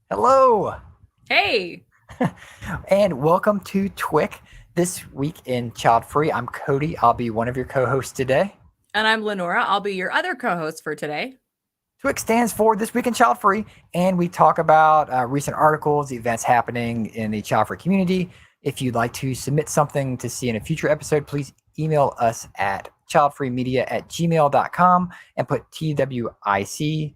Hello, Hey, and welcome to t.w.i.c. This week in Childfree. I'm Cody. I'll be one of your co-hosts today. and I'm LeNora. I'll be your other co-host for today. t.w.i.c. stands for This Week in Childfree, and we talk about recent articles, events happening in the Childfree community. If you'd like to submit something to see in a future episode, please email us at childfreemedia@gmail.com and put t.w.i.c.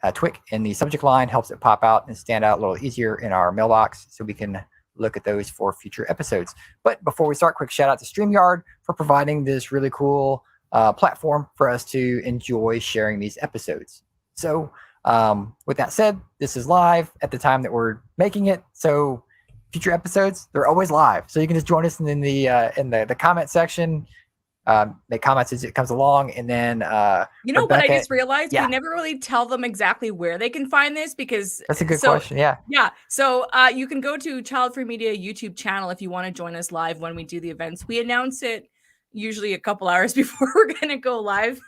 t.w.i.c. in the subject line. Helps it pop out and stand out a little easier in our mailbox so we can look at those for future episodes. But before we start, quick shout out to StreamYard for providing this really cool platform for us to enjoy sharing these episodes. So, with that said, this is live at the time that we're making it. So, future episodes, they're always live. So you can just join us in the comment section. Make comments as it comes along, and then You know what I Rebecca. just realized? We Yeah, never really tell them exactly where they can find this because that's a good question. Yeah. you can go to Childfree Media YouTube channel if you want to join us live when we do the events. We announce it usually a couple hours before we're going to go live.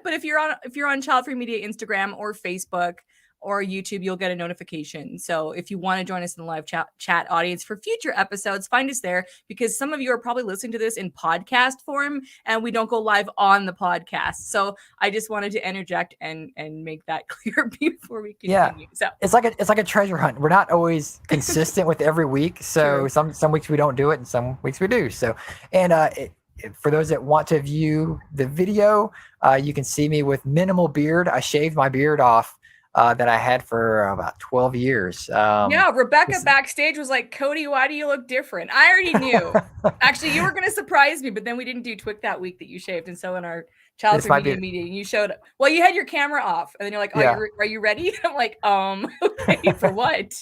But if you're on Childfree Media Instagram or Facebook or YouTube, you'll get a notification. So if you want to join us in the live chat audience for future episodes, find us there because some of you are probably listening to this in podcast form and we don't go live on the podcast. So I just wanted to interject and make that clear before we Yeah. continue. So It's like a treasure hunt. We're not always consistent with every week. So true. some weeks we don't do it and some weeks we do. So and for those that want to view the video, you can see me with minimal beard. I shaved my beard off that I had for about 12 years. Yeah, Rebecca backstage was like, Cody, why do you look different? I already knew. Actually, you were going to surprise me, but then we didn't do t.w.i.c. that week that you shaved. And so in our This Childfree might be, Media meeting, you showed up. Well, you had your camera off. And then you're like, oh, yeah, are you ready? I'm like, okay, for what?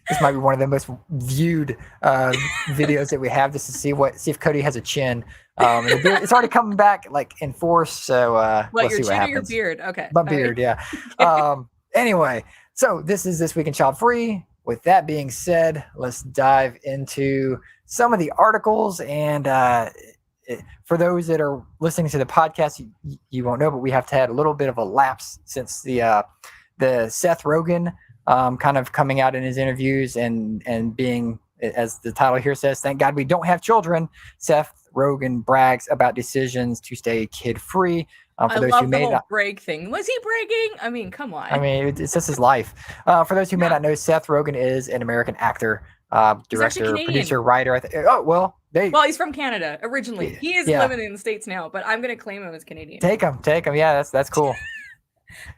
this might be one of the most viewed videos that we have, just to see if Cody has a chin. And the beard, it's already coming back like in force. So What, we'll your see what chin or your happens. beard? Okay. My All right. beard, yeah. Anyway, so this week in Childfree. With that being said, let's dive into some of the articles. And for those that are listening to the podcast, you won't know, but we have had a little bit of a lapse since the Seth Rogen kind of coming out in his interviews and being, as the title here says, thank God we don't have children. Seth Rogen brags about decisions to stay kid free. I For those who love the may whole not, break thing. Was he breaking? I mean, come I on. mean, it's just his life. For those who may Yeah. not know, Seth Rogen is an American actor, He's actually director, Canadian. producer, writer. Oh well, Well, he's from Canada originally. He is yeah, living in the States now, but I'm going to claim him as Canadian. take him. Yeah, that's cool.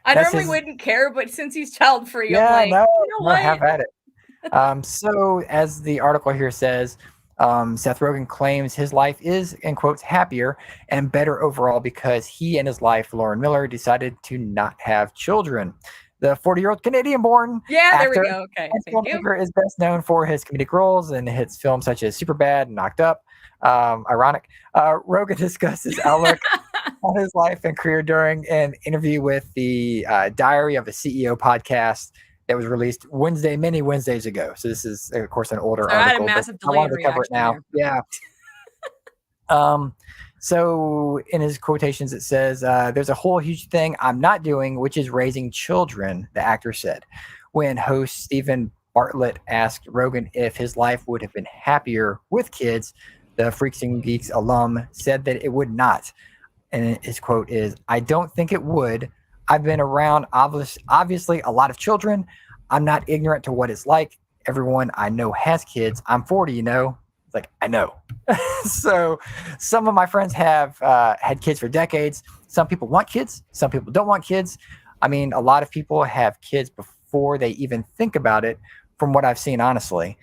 I That's normally his. wouldn't care, but since he's child free, I'm Yeah, like, no, you know no, what? have at it. So, as the article here says, Seth Rogen claims his life is, in quotes, happier and better overall because he and his wife, Lauren Miller, decided to not have children. The 40-year-old Canadian-born Yeah, there we actor go. Okay, and thank you. filmmaker is best known for his comedic roles in hits films such as Superbad and Knocked Up. Ironic. Rogen discusses outlook on his life and career during an interview with the Diary of a CEO podcast that was released many Wednesdays ago. So this is, of course, an older So I had a article, but massive I delay in wanted to cover it reaction now. there. Yeah. Um, so in his quotations, it says, "There's a whole huge thing I'm not doing, which is raising children," the actor said. When host Stephen Bartlett asked Rogan if his life would have been happier with kids, the Freaks and Geeks alum said that it would not. And his quote is, "I don't think it would. I've been around obviously a lot of children. I'm not ignorant to what it's like. Everyone I know has kids. I'm 40, you know." It's like, I know. So some of my friends have had kids for decades. Some people want kids. Some people don't want kids. I mean, a lot of people have kids before they even think about it, from what I've seen, honestly.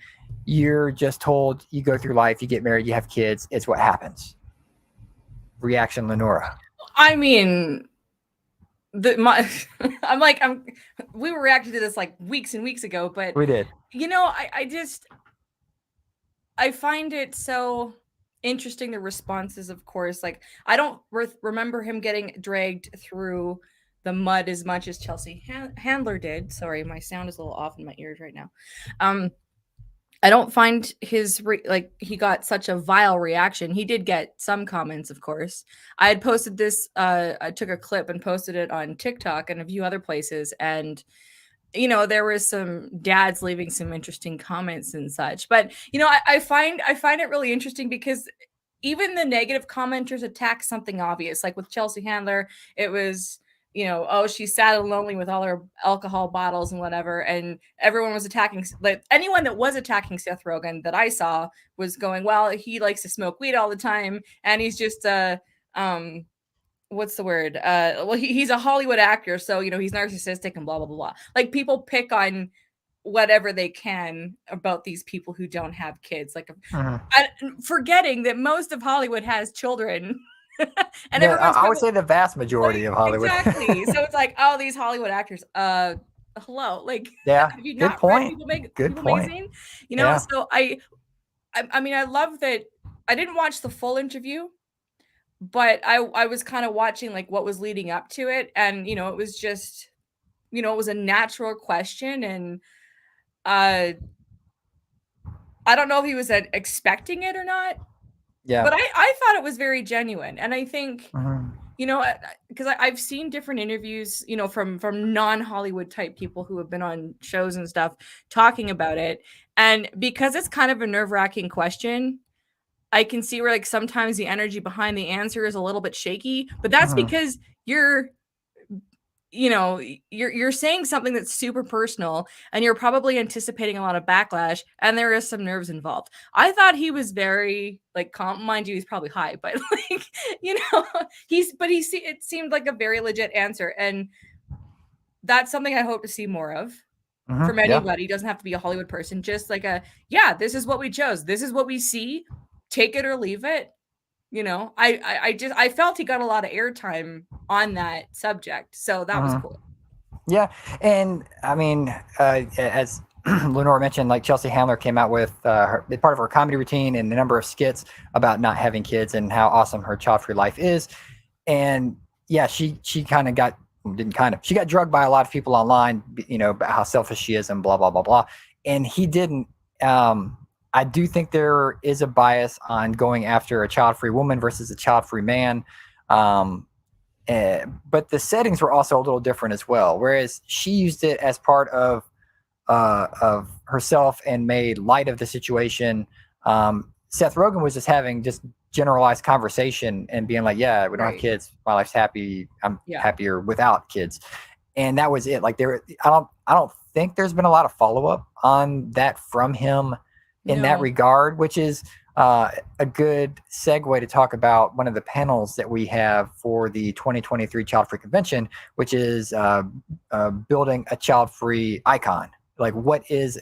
You're just told you go through life, you get married, you have kids. It's what happens. Reaction, Lenora. I mean, I'm like, we were reacting to this like weeks and weeks ago, but We did. I find it so interesting, the responses, of course. Like, I don't remember him getting dragged through the mud as much as Chelsea Handler did. Sorry, my sound is a little off in my ears right now. Um, I don't find like he got such a vile reaction. He did get some comments, of course. I had posted this. I took a clip and posted it on TikTok and a few other places, and you know, there was some dads leaving some interesting comments and such. But you know, I find it really interesting because even the negative commenters attack something obvious. Like with Chelsea Handler, it was, you know, oh, she's sad and lonely with all her alcohol bottles and whatever. And everyone was attacking, like anyone that was attacking Seth Rogen that I saw was going, well, he likes to smoke weed all the time, and he's just um what's the word? Well, he's a Hollywood actor, so you know he's narcissistic and blah blah blah blah. Like people pick on whatever they can about these people who don't have kids, like forgetting that most of Hollywood has children, and Yeah, everyone's I would probably say the vast like, majority of Hollywood. exactly. So it's like, oh, these Hollywood actors, hello, like, Yeah, have you good not read point. Good People point. magazine? You know, Yeah. so I mean, I love that. I didn't watch the full interview, but I was kind of watching like what was leading up to it, and you know it was just, you know, it was a natural question, and uh I don't know if he was expecting it or not, Yeah. but I thought it was very genuine, and I think, Mhm. you know, because I've seen different interviews, you know, from non-Hollywood type people who have been on shows and stuff talking about it, and because it's kind of a nerve-wracking question, I can see where like sometimes the energy behind the answer is a little bit shaky, but that's Mhm. because you're, you know, you're saying something that's super personal, and you're probably anticipating a lot of backlash, and there is some nerves involved. I thought he was very like calm. Mind you, he's probably high, but like, you know, it seemed like a very legit answer, and that's something I hope to see more of Mhm. from Yeah. anybody. It doesn't have to be a Hollywood person, just like a, yeah, this is what we chose, this is what we see, take it or leave it. You know, I felt he got a lot of airtime on that subject, so that was Mhm. cool. Yeah, and I mean, as Lenore mentioned, like Chelsea Handler came out with part of her comedy routine and a number of skits about not having kids and how awesome her child-free life is. And yeah, she kind of got didn't kind of she got drugged by a lot of people online, you know, about how selfish she is and blah blah blah blah. And he didn't. I do think there is a bias on going after a child-free woman versus a child-free man. Um, but the settings were also a little different as well. Whereas she used it as part of herself and made light of the situation. Seth Rogen was just having just generalized conversation and being like, "Yeah, we don't have Right. kids. My life's happy. I'm Yeah. happier without kids," and that was it. Like I don't think there's been a lot of follow up on that from him in that No. regard, which is a good segue to talk about one of the panels that we have for the 2023 Child Free Convention, which is building a child free icon. Like, what is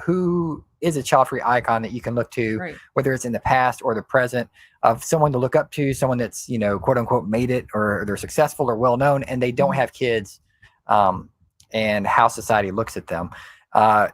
who is a child free icon that you can look to, Right. whether it's in the past or the present, of someone to look up to, someone that's, you know, quote unquote made it, or they're successful or well known, and they don't Mhm. have kids, um, and how society looks at them. Uh,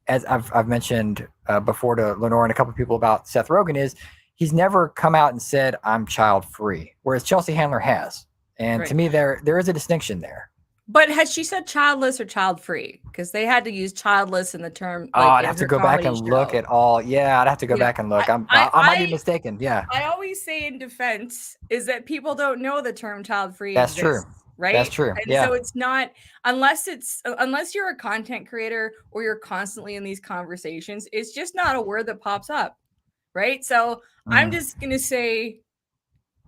as I've mentioned before to Lenore and a couple of people about Seth Rogen, is he's never come out and said I'm child free, whereas Chelsea Handler has. And to Right. me, there is a distinction there. But had she said childless or child free? Because they had to use childless in the term, Oh, like I'd in have to her go back comedy and look show. at all. Yeah, I'd have to go You know, back and look. I I might be mistaken. Yeah, I always say in defense is that people don't know the term child free that's true. exists, That's right? true. And Yeah. so it's not, unless you're a content creator or you're constantly in these conversations, it's just not a word that pops up, right? So I'm Mm, just gonna say,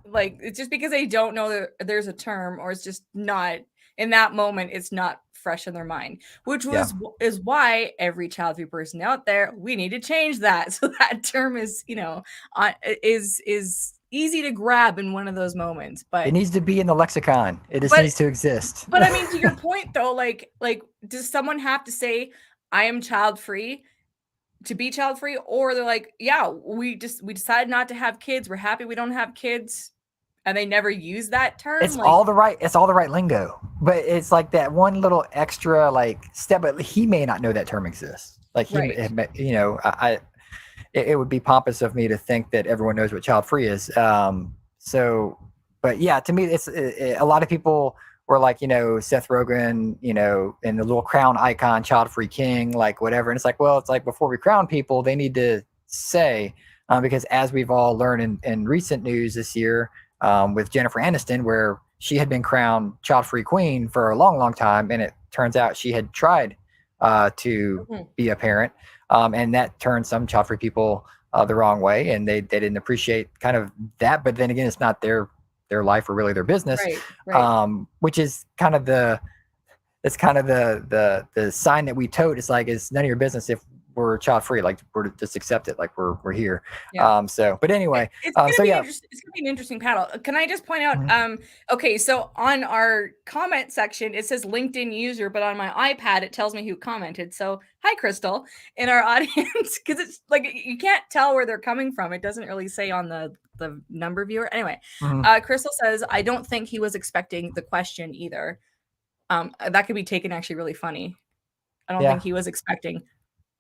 like, it's just because they don't know that there's a term, or it's just not in that moment, it's not fresh in their mind, which yeah. is why every child free person out there, we need to change that so that term is, you know, is easy to grab in one of those moments. It needs to be in the lexicon. It just But needs to exist. but I mean, to your point though, like does someone have to say I am child free to be child free, or they're like, yeah, we decided not to have kids, we're happy we don't have kids, and they never use that term, like, It's all the right lingo, but it's like that one little extra like step. But he may not know that term exists. Like right. you know, it would be pompous of me to think that everyone knows what child free is. So, but yeah, to me, a lot of people were like, you know, Seth Rogen, you know, and the little crown icon, child free king, like whatever. And it's like, well, it's like before we crown people, they need to say, because as we've all learned in recent news this year, with Jennifer Aniston, where she had been crowned child-free queen for a long, long time, and it turns out she had tried to be a parent, and that turned some child-free people the wrong way, and they didn't appreciate kind of that. But then again, it's not their life or really their business, Right. which is kind of it's kind of the sign that we tote. It's like, it's none of your business if we're child free. Like, we're just accept it. Like, we're here. Yeah. So, but anyway, It's gonna so be yeah. it's gonna be an interesting panel. Can I just point out? Mhm. Okay, so on our comment section, it says LinkedIn user, but on my iPad, it tells me who commented. So hi, Crystal, in our audience, because it's like you can't tell where they're coming from. It doesn't really say on the number viewer. Anyway, Mhm. Crystal says, I don't think he was expecting the question either. That could be taken actually really funny. I don't think Yeah. he was expecting.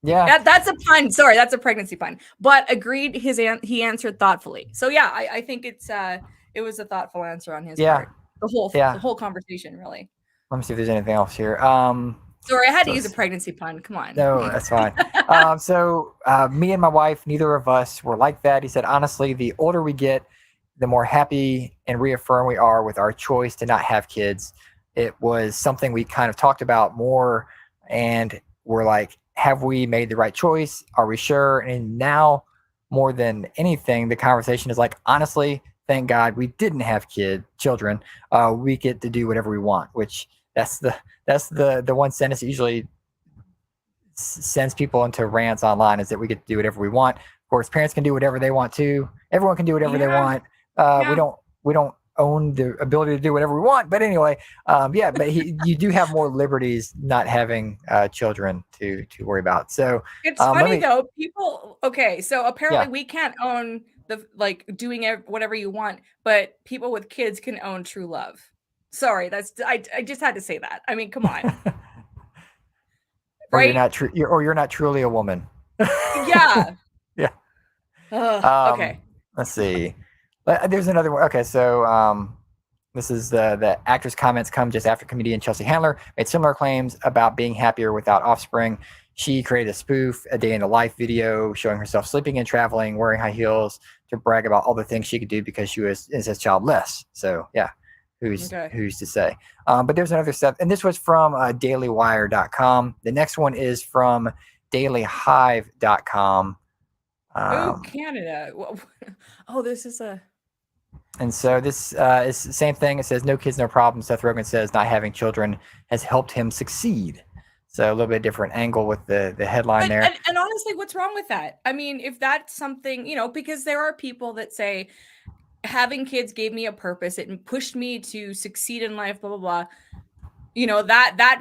Yeah. That's a pun. Sorry, that's a pregnancy pun. But agreed. He answered thoughtfully. So yeah, I think it was a thoughtful answer on his Yeah. part. The Yeah. whole conversation, really. Let me see if there's anything else here. Sorry, I had to So use a pregnancy pun. Come on. no, that's fine. So me and my wife, neither of us were like that. He said, honestly, the older we get, the more happy and reaffirmed we are with our choice to not have kids. It was something we kind of talked about more, and we're like, have we made the right choice? Are we sure? And now, more than anything, the conversation is like, honestly, thank God we didn't have children. We get to do whatever we want, which that's the one sentence that usually sends people into rants online, is that we get to do whatever we want. Of course, parents can do whatever they want too. Everyone can do whatever they Yeah, want. We yeah. don't own the ability to do whatever we want. But anyway, yeah. But you do have more liberties not having children to worry about. So It's let funny me. though. People. Okay, so apparently Yeah. we can't own the like doing whatever you want, but people with kids can own true love. Sorry, I just had to say that. I mean, come on, Or you're right? not true. You're not truly a woman. Yeah. Yeah. Okay. Let's see. There's another one. Okay, so this is the actor's comments come just after comedian Chelsea Handler made similar claims about being happier without offspring. She created a spoof, a day in the life video showing herself sleeping and traveling, wearing high heels to brag about all the things she could do because she is childless. So yeah, Okay. who's to say? But there's another stuff, and this was from dailywire.com. The next one is from dailyhive.com. Oh, Um, Canada. Oh, this is a. And so this is the same thing. It says, no kids, no problem. Seth Rogen says not having children has helped him succeed. So a little bit different angle with the headline But there. and honestly, what's wrong with that? I mean, if that's something, because there are people that say having kids gave me a purpose, it pushed me to succeed in life, blah blah blah. That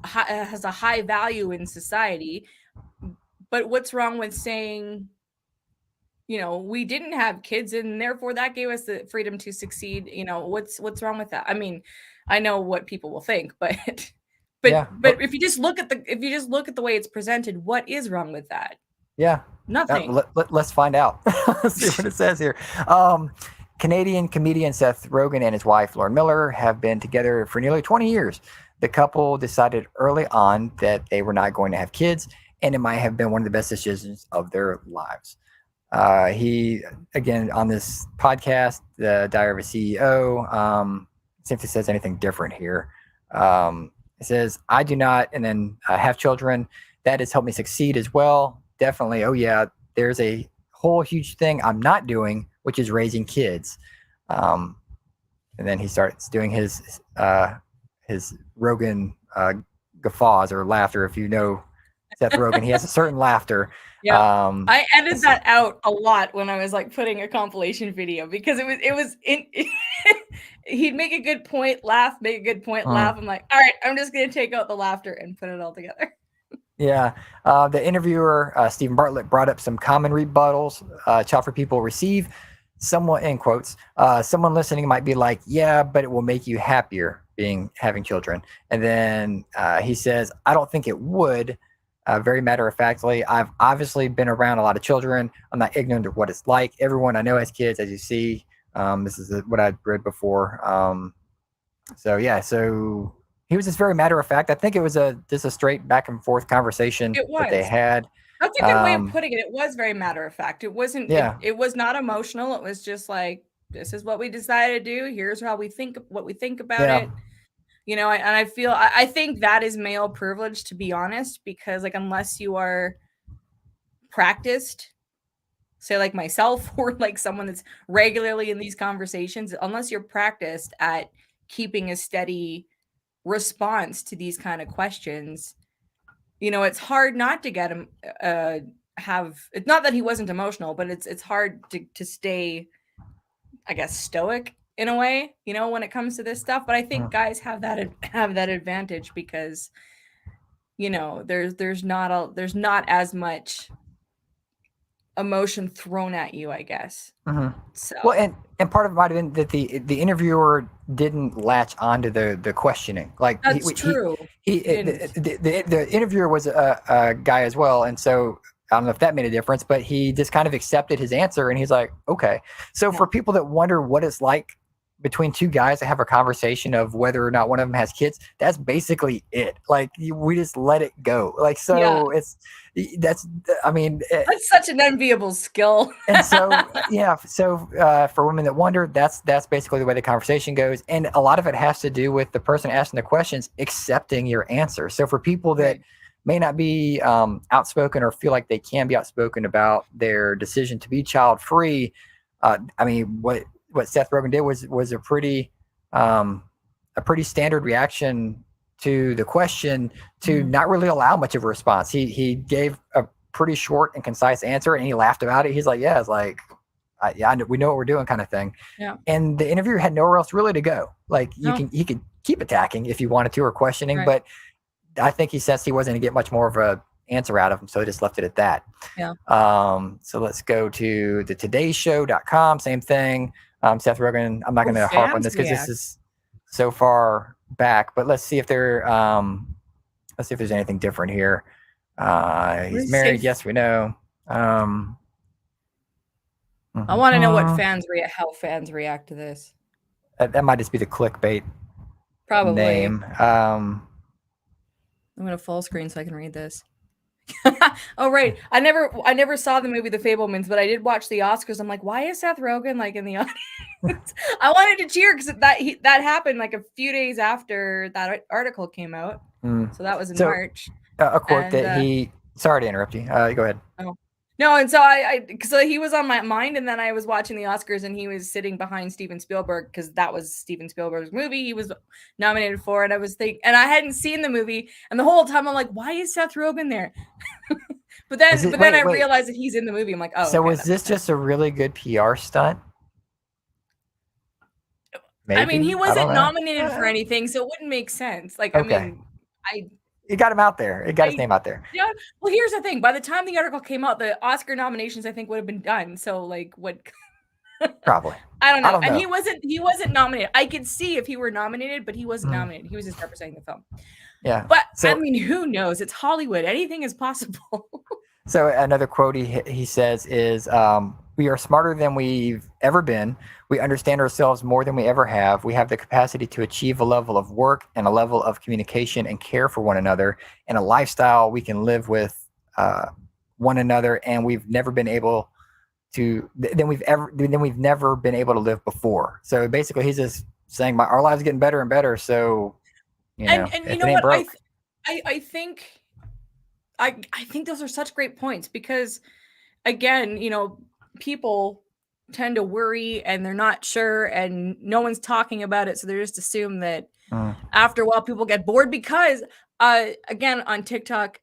has a high value in society. But what's wrong with saying, we didn't have kids and therefore that gave us the freedom to succeed? What's wrong with that? I mean, I know what people will think, but Yeah. but if you just look at the way it's presented, what is wrong with that? Yeah. Nothing. Let's find out. Let's see what it says here. Canadian comedian Seth Rogen and his wife, Lauren Miller, have been together for nearly 20 years. The couple decided early on that they were not going to have kids, and it might have been one of the best decisions of their lives. He, again, on this podcast, The Diary of a CEO, see if it says anything different here. It says, I do not, and then have children. That has helped me succeed as well. Definitely. Oh, yeah. There's a whole huge thing I'm not doing, which is raising kids. And then he starts doing his Rogan guffaws or laughter. If you know Seth Rogen, he has a certain laughter. Yep. I edited Let's see. that out a lot when I was like putting a compilation video because he'd make a good point, laugh, make a good point, laugh. I'm like, all right, I'm just gonna take out the laughter and put it all together. Yeah. The interviewer, Stephen Bartlett, brought up some common rebuttals child for people receive. Someone, in quotes, someone listening might be like, yeah, but it will make you happier having children. And then he says, I don't think it would. Very matter of factly, I've obviously been around a lot of children. I'm not ignorant of what it's like. Everyone I know has kids, as you see. This is what I'd read before. So yeah, so he was just very matter of fact. I think it was just a straight back and forth conversation It that they was. had. That's a good way of putting it. It was very matter of fact. It wasn't. Yeah, It was not emotional. It was just like, this is what we decided to do. Here's how we think what we think about Yeah. it. You know, and I think that is male privilege, to be honest, because like unless you are practiced, say like myself or like someone that's regularly in these conversations, unless you're practiced at keeping a steady response to these kind of questions, you know, it's hard not to get him have it's not that he wasn't emotional, but it's hard to stay, I guess, stoic in a way, you know, when it comes to this stuff. But I think guys have that advantage because, you know, there's not as much emotion thrown at you, I guess. Mm-hmm. So Well, and part of it might have been that the interviewer didn't latch onto the questioning. Like that's true. he Didn't. the interviewer was a guy as well, and so I don't know if that made a difference, but he just kind of accepted his answer, and he's like, okay. So for people that wonder what it's like between two guys to have a conversation of whether or not one of them has kids, that's basically it. Like we just let it go. Like so, that's I mean, that's such an enviable skill. and so yeah, so for women that wonder, that's basically the way the conversation goes, and a lot of it has to do with the person asking the questions accepting your answer. So for people that may not be outspoken or feel like they can be outspoken about their decision to be child free, I mean, what Seth Rogen did was a pretty standard reaction to the question, to not really allow much of a response. He gave a pretty short and concise answer, and he laughed about it. He's like, yeah, it's like, we know what we're doing, kind of thing. Yeah. And the interviewer had nowhere else really to go. Like he could keep attacking if he wanted to, or questioning, but I think he sensed he wasn't going to get much more of a answer out of him, so he just left it at that. Yeah. So let's go to the todayshow.com. Same thing. Seth Rogen. I'm not going to harp on this because this is so far back, but let's see if there's anything different here. He's married. Yes, we know. I want to know what how fans react to this. That might just be the clickbait probably name. I'm going to full screen so I can read this. Oh right, I never saw the movie The Fabelmans, but I did watch the Oscars. I'm like, why is Seth Rogen like in the audience? I wanted to cheer because that happened like a few days after that article came out. So that was in March. A quote that he. Sorry to interrupt you. Go ahead. Oh. No, and so so he was on my mind, and then I was watching the Oscars, and he was sitting behind Steven Spielberg because that was Steven Spielberg's movie he was nominated for, and I was thinking, and I hadn't seen the movie, and the whole time I'm like, why is Seth Rogen there? but then I realized that he's in the movie. I'm like, oh. So was this just a really good PR stunt? Maybe? I mean, he wasn't nominated for anything, so it wouldn't make sense. Like, I mean, it got him out there. It got his name out there. Yeah. Well, here's the thing. By the time the article came out, the Oscar nominations, I think, would have been done. So, like, what? Probably. I don't know. And he wasn't nominated. I could see if he were nominated, but he wasn't nominated. He was just representing the film. Yeah. But I mean, who knows? It's Hollywood. Anything is possible. So another quote he says is, "We are smarter than we've ever been. We understand ourselves more than we ever have. We have the capacity to achieve a level of work and a level of communication and care for one another, and a lifestyle we can live with one another. And we've never been able to we've never been able to live before." So basically, he's just saying, our lives are getting better and better. So, and you know what? I think those are such great points because, again, you know, people tend to worry and they're not sure and no one's talking about it. So they just assume that after a while people get bored because, again, on TikTok,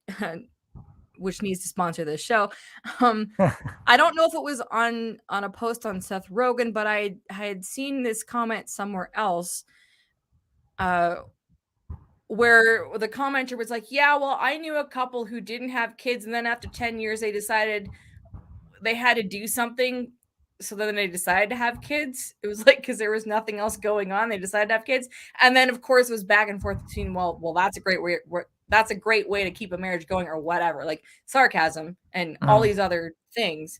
which needs to sponsor this show, I don't know if it was on a post on Seth Rogen, but I had seen this comment somewhere else where the commenter was like, yeah, well, I knew a couple who didn't have kids, and then after 10 years they decided they had to do something, so then they decided to have kids. It was like because there was nothing else going on, they decided to have kids. And then of course it was back and forth between, well, that's a great way to keep a marriage going, or whatever, like sarcasm and all these other things.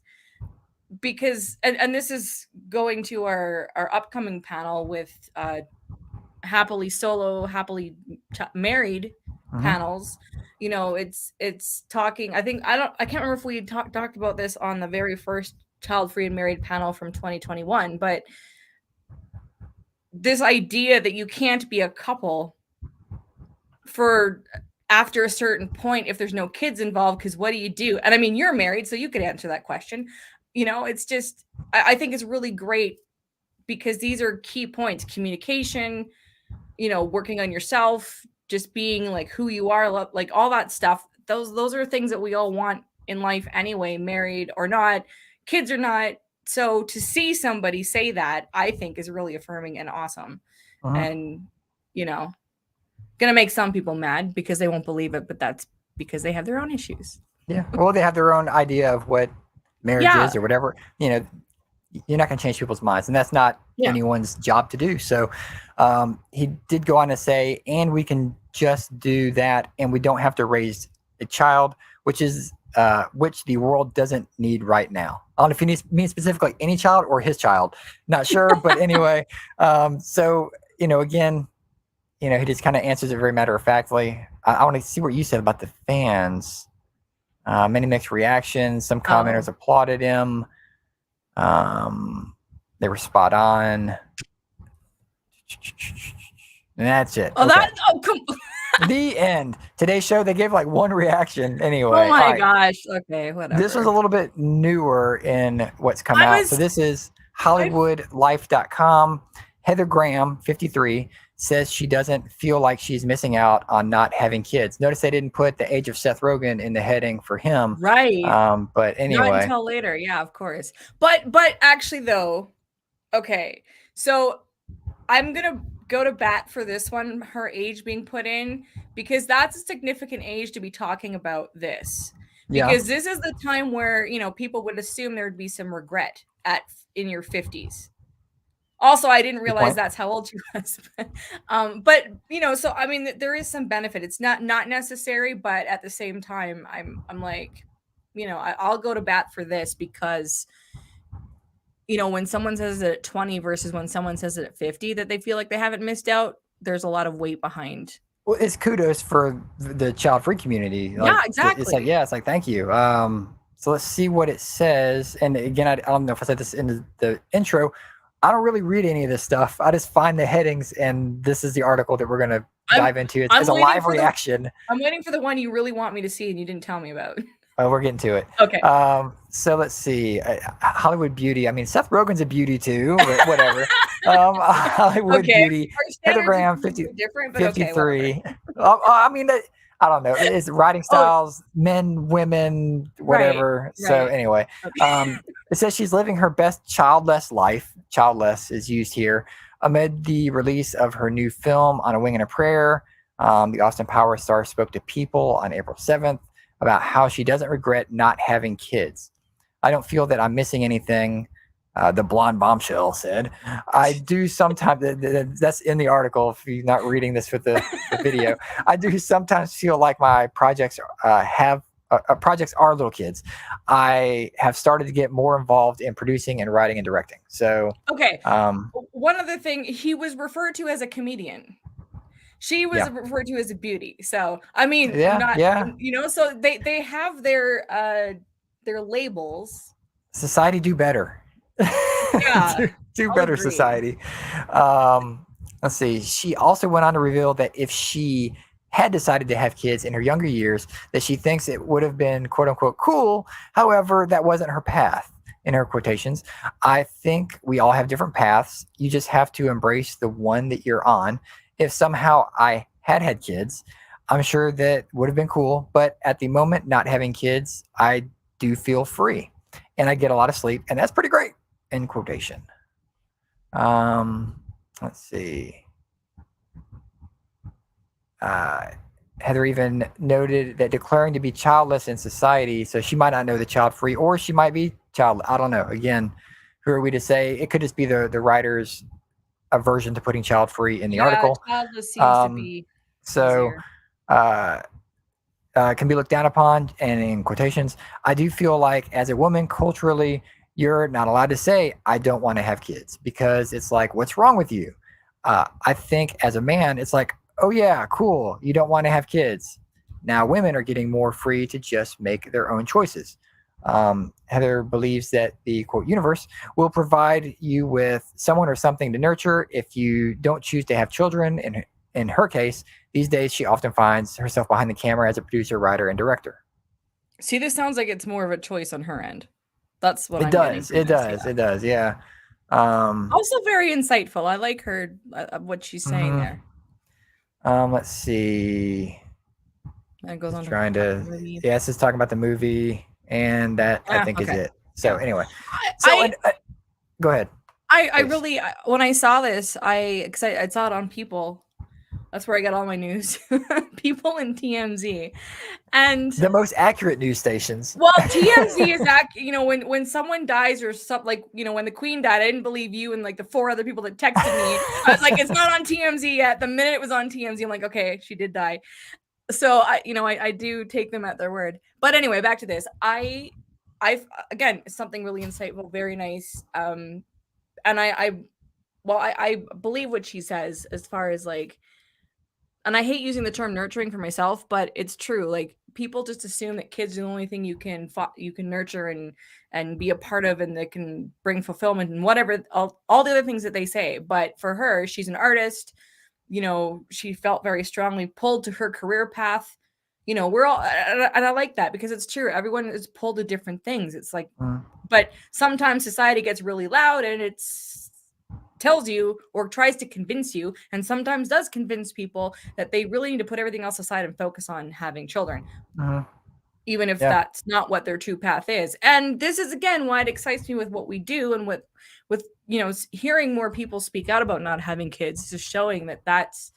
Because and this is going to our upcoming panel with happily solo, happily married panels. You know, it's talking, I can't remember if we talked about this on the very first Child Free and Married panel from 2021, but this idea that you can't be a couple for after a certain point if there's no kids involved, because what do you do? And I mean, you're married, so you could answer that question. It's just, I think it's really great because these are key points: communication, working on yourself, just being like who you are, like all that stuff. Those are things that we all want in life anyway, married or not, kids or not. So to see somebody say that, I think is really affirming and awesome. And gonna make some people mad because they won't believe it, but that's because they have their own issues. Yeah. Well, they have their own idea of what marriage is or whatever. You're not going to change people's minds, and that's not anyone's job to do. So he did go on to say, and we can just do that, and we don't have to raise a child, which the world doesn't need right now. I don't know if he means specifically any child or his child. Not sure, but anyway. So, again, he just kind of answers it very matter-of-factly. I want to see what you said about the fans. Many mixed reactions. Some commenters applauded him. They were spot on. And that's it. The end. Today's show, they gave like one reaction anyway. Oh my gosh. Okay, whatever. This was a little bit newer in what's come out. So this is HollywoodLife.com. Heather Graham, 53, says she doesn't feel like she's missing out on not having kids. Notice they didn't put the age of Seth Rogen in the heading for him. Right. But anyway. Not until later. Yeah, of course. But actually though, okay. So I'm going to go to bat for this one, her age being put in, because that's a significant age to be talking about this. Because this is the time where, people would assume there would be some regret in your 50s. Also, I didn't realize that's how old she was. But so I mean, there is some benefit. It's not necessary, but at the same time, I'm like, I'll go to bat for this because, when someone says it at 20 versus when someone says it at 50, that they feel like they haven't missed out, there's a lot of weight behind. Well, it's kudos for the child-free community. Yeah, exactly. It's like thank you. So let's see what it says. And again, I don't know if I said this in the intro. I don't really read any of this stuff. I just find the headings, and this is the article that we're going to dive into. It's a live reaction. I'm waiting for the one you really want me to see and you didn't tell me about. Oh, we're getting to it. Okay. So let's see. Hollywood beauty. I mean, Seth Rogen's a beauty too, but whatever. Hollywood beauty. Heather Graham, 53. I mean, I don't know. It's writing styles, men, women, whatever. Right. So anyway, it says she's living her best childless life. Childless is used here amid the release of her new film On a Wing and a Prayer. The Austin Powers star spoke to People on April 7th about how she doesn't regret not having kids. I don't feel that I'm missing anything. The blonde bombshell said, I do sometimes, that's in the article if you're not reading this with the video, I do sometimes feel like my projects are little kids. I have started to get more involved in producing and writing and directing. So, okay. One other thing, he was referred to as a comedian. She was referred to as a beauty. So, I mean, so they have their labels. Society do better. Yeah, do better, agree. Society. Let's see. She also went on to reveal that if she had decided to have kids in her younger years, that she thinks it would have been quote unquote cool. However, that wasn't her path, in her quotations. I think we all have different paths. You just have to embrace the one that you're on. If somehow I had kids, I'm sure that would have been cool. But at the moment, not having kids, I do feel free and I get a lot of sleep, and that's pretty great. End quotation. Let's see. Heather even noted that declaring to be childless in society, so she might not know the child free, or she might be child. I don't know. Again, who are we to say? It could just be the writer's aversion to putting child free in the article. Childless seems to be so. Can be looked down upon, and in quotations, I do feel like as a woman, culturally, you're not allowed to say, I don't want to have kids, because it's like, what's wrong with you? I think as a man, it's like, oh yeah, cool. You don't want to have kids. Now women are getting more free to just make their own choices. Heather believes that the quote universe will provide you with someone or something to nurture if you don't choose to have children. In her case, these days she often finds herself behind the camera as a producer, writer, and director. See, this sounds like it's more of a choice on her end. That's what It I'm getting does. from It this. does. Yeah. It does. Yeah. Also very insightful. I like her what she's saying Mhm. there. Let's see. And it goes Just on to trying talk about to. the movie. Yeah, this is talking about the movie, and that I think is Okay. it. So Yeah. anyway, so I and, go ahead. I Please. really when I saw this, I saw it on People. That's where I get all my news. People and TMZ. And The most accurate news stations. well, TMZ is when someone dies or something, like, when the Queen died, I didn't believe you and like the 4 other people that texted me. I was like, it's not on TMZ yet. The minute it was on TMZ, I'm like, okay, she did die. So I do take them at their word. But anyway, back to this. I've again, something really insightful, very nice. And I believe what she says as far as like, and I hate using the term nurturing for myself, but it's true. Like, people just assume that kids are the only thing you can nurture and be a part of, and that can bring fulfillment and whatever, all the other things that they say. But for her, she's an artist. She felt very strongly pulled to her career path. We're all, and I like that, because it's true. Everyone is pulled to different things. It's like, Mm, but sometimes society gets really loud and it's tells you or tries to convince you, and sometimes does convince people, that they really need to put everything else aside and focus on having children, mhm. even if Yeah. that's not what their true path is. And this is again why it excites me with what we do, and with hearing more people speak out about not having kids, just showing that that's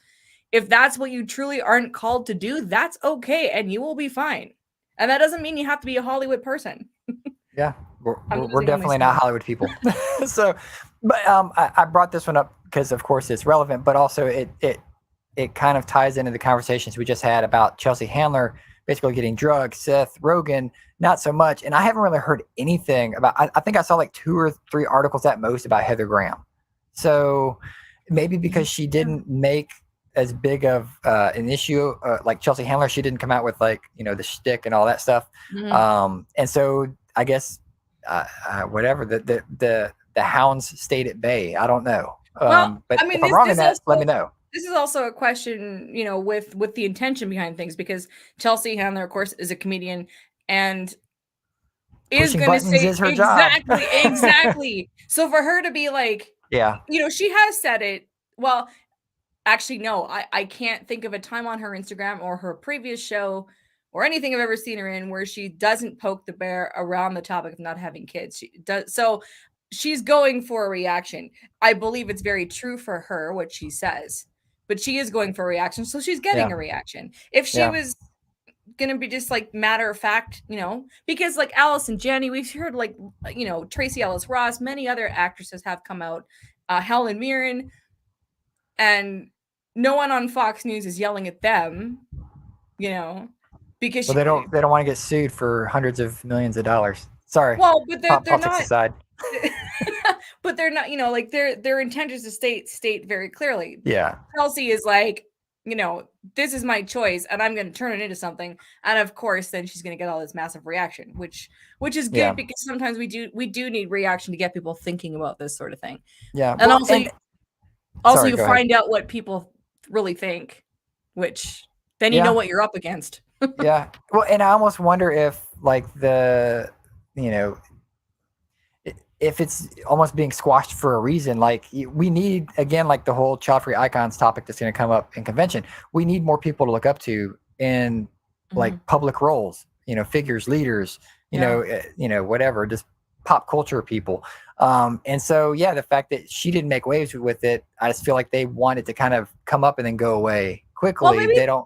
if that's what you truly aren't called to do, that's okay, and you will be fine. And that doesn't mean you have to be a Hollywood person. Yeah, we're, I'm we're we're losing all my definitely not steam. Hollywood people. So, but I brought this one up because, of course, it's relevant, but also it kind of ties into the conversations we just had about Chelsea Handler basically getting drugged, Seth Rogen, not so much. And I haven't really heard anything about, I think I saw like 2 or 3 articles at most about Heather Graham. So maybe because she didn't make as big of an issue like Chelsea Handler, she didn't come out with like, the shtick and all that stuff. Mhm. And so I guess whatever the hounds stayed at bay. I don't know. Well, But I mean, if I'm wrong in that, let me know. this is also a question, with the intention behind things, because Chelsea Handler, of course, is a comedian and is Pushing going to buttons say is her job. exactly. So for her to be like, Yeah. she has said it. Well, actually, no, I can't think of a time on her Instagram or her previous show or anything I've ever seen her in where she doesn't poke the bear around the topic of not having kids. She does. So she's going for a reaction. I believe it's very true for her, what she says, but she is going for a reaction. So she's getting Yeah. a reaction. If she Yeah. was gonna be just like matter of fact, because like Allison Janney, we've heard like Tracy Ellis Ross, many other actresses have come out, Helen Mirren, and no one on Fox News is yelling at them, because Well, they don't want to get sued for hundreds of millions of dollars. Sorry. well, but they're Politics not. aside. But they're not, like their intent is to state very clearly. Yeah. Chelsea is like, this is my choice and I'm going to turn it into something. And of course, then she's going to get all this massive reaction, which is good, Yeah. because sometimes we do need reaction to get people thinking about this sort of thing. Yeah. And Well, also, and also sorry, you go ahead. find out what people really think, which then you know Yeah. what you're up against. Yeah. Well, and I almost wonder if like if it's almost being squashed for a reason. Like we need, again, like the whole child-free icons topic that's going to come up in convention. We need more people to look up to in like Mhm. public roles, figures, leaders, Yeah. whatever, just pop culture people. And so, yeah, the fact that she didn't make waves with it, I just feel like they wanted to kind of come up and then go away Well, quickly. maybe They don't.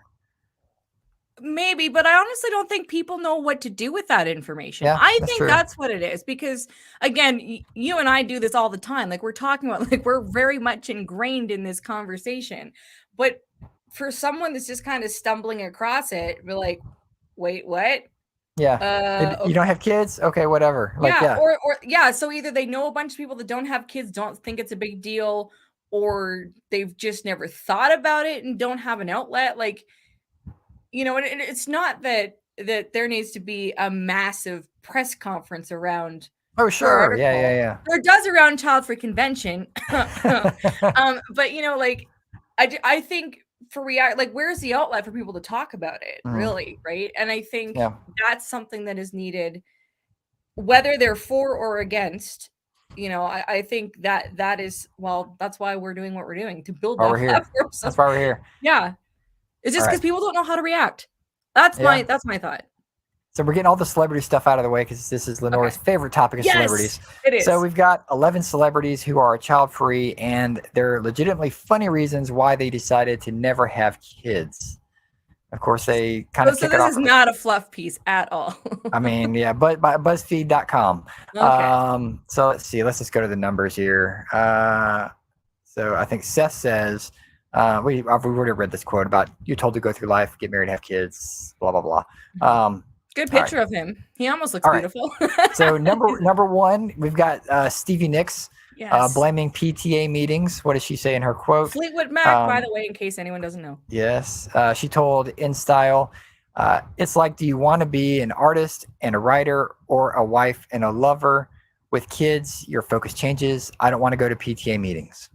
Maybe, but I honestly don't think people know what to do with that information. Yeah, I that's think true. that's what it is, because again, you and I do this all the time. Like, we're talking about, like, we're very much ingrained in this conversation. But for someone that's just kind of stumbling across it, we're like, wait, what? Yeah. You don't have kids? Okay, whatever. Like, Yeah, yeah. or yeah, so either they know a bunch of people that don't have kids, don't think it's a big deal, or they've just never thought about it and don't have an outlet. Like, and it's not that that there needs to be a massive press conference around Oh, her sure. article. Yeah. There does around Child Free Convention. But you know, like I think for like where's the outlet for people to talk about it, really, right? And I think that's something that is needed, whether they're for or against. You know, I think that is, well, that's why we're doing what we're doing, to build that platform. That's why we're here. Yeah. It's just because people don't know how to react. That's my thought. So we're getting all the celebrity stuff out of the way because this is LeNora's favorite topic of celebrities. It is. So we've got 11 celebrities who are child-free, and there are legitimately funny reasons why they decided to never have kids. Of course, they kind of kick it off. This is not a fluff piece at all. I mean, yeah, but by BuzzFeed.com. Okay. So let's see. Let's just go to the numbers here. So I think Seth says, we've already read this quote about you're told to go through life, get married, have kids, blah, blah, blah. Good picture of him. He almost looks beautiful. So number one, we've got Stevie Nicks blaming PTA meetings. What does she say in her quote? Fleetwood Mac, by the way, in case anyone doesn't know. Yes. She told InStyle, it's like, do you want to be an artist and a writer or a wife and a lover? With kids, your focus changes. I don't want to go to PTA meetings.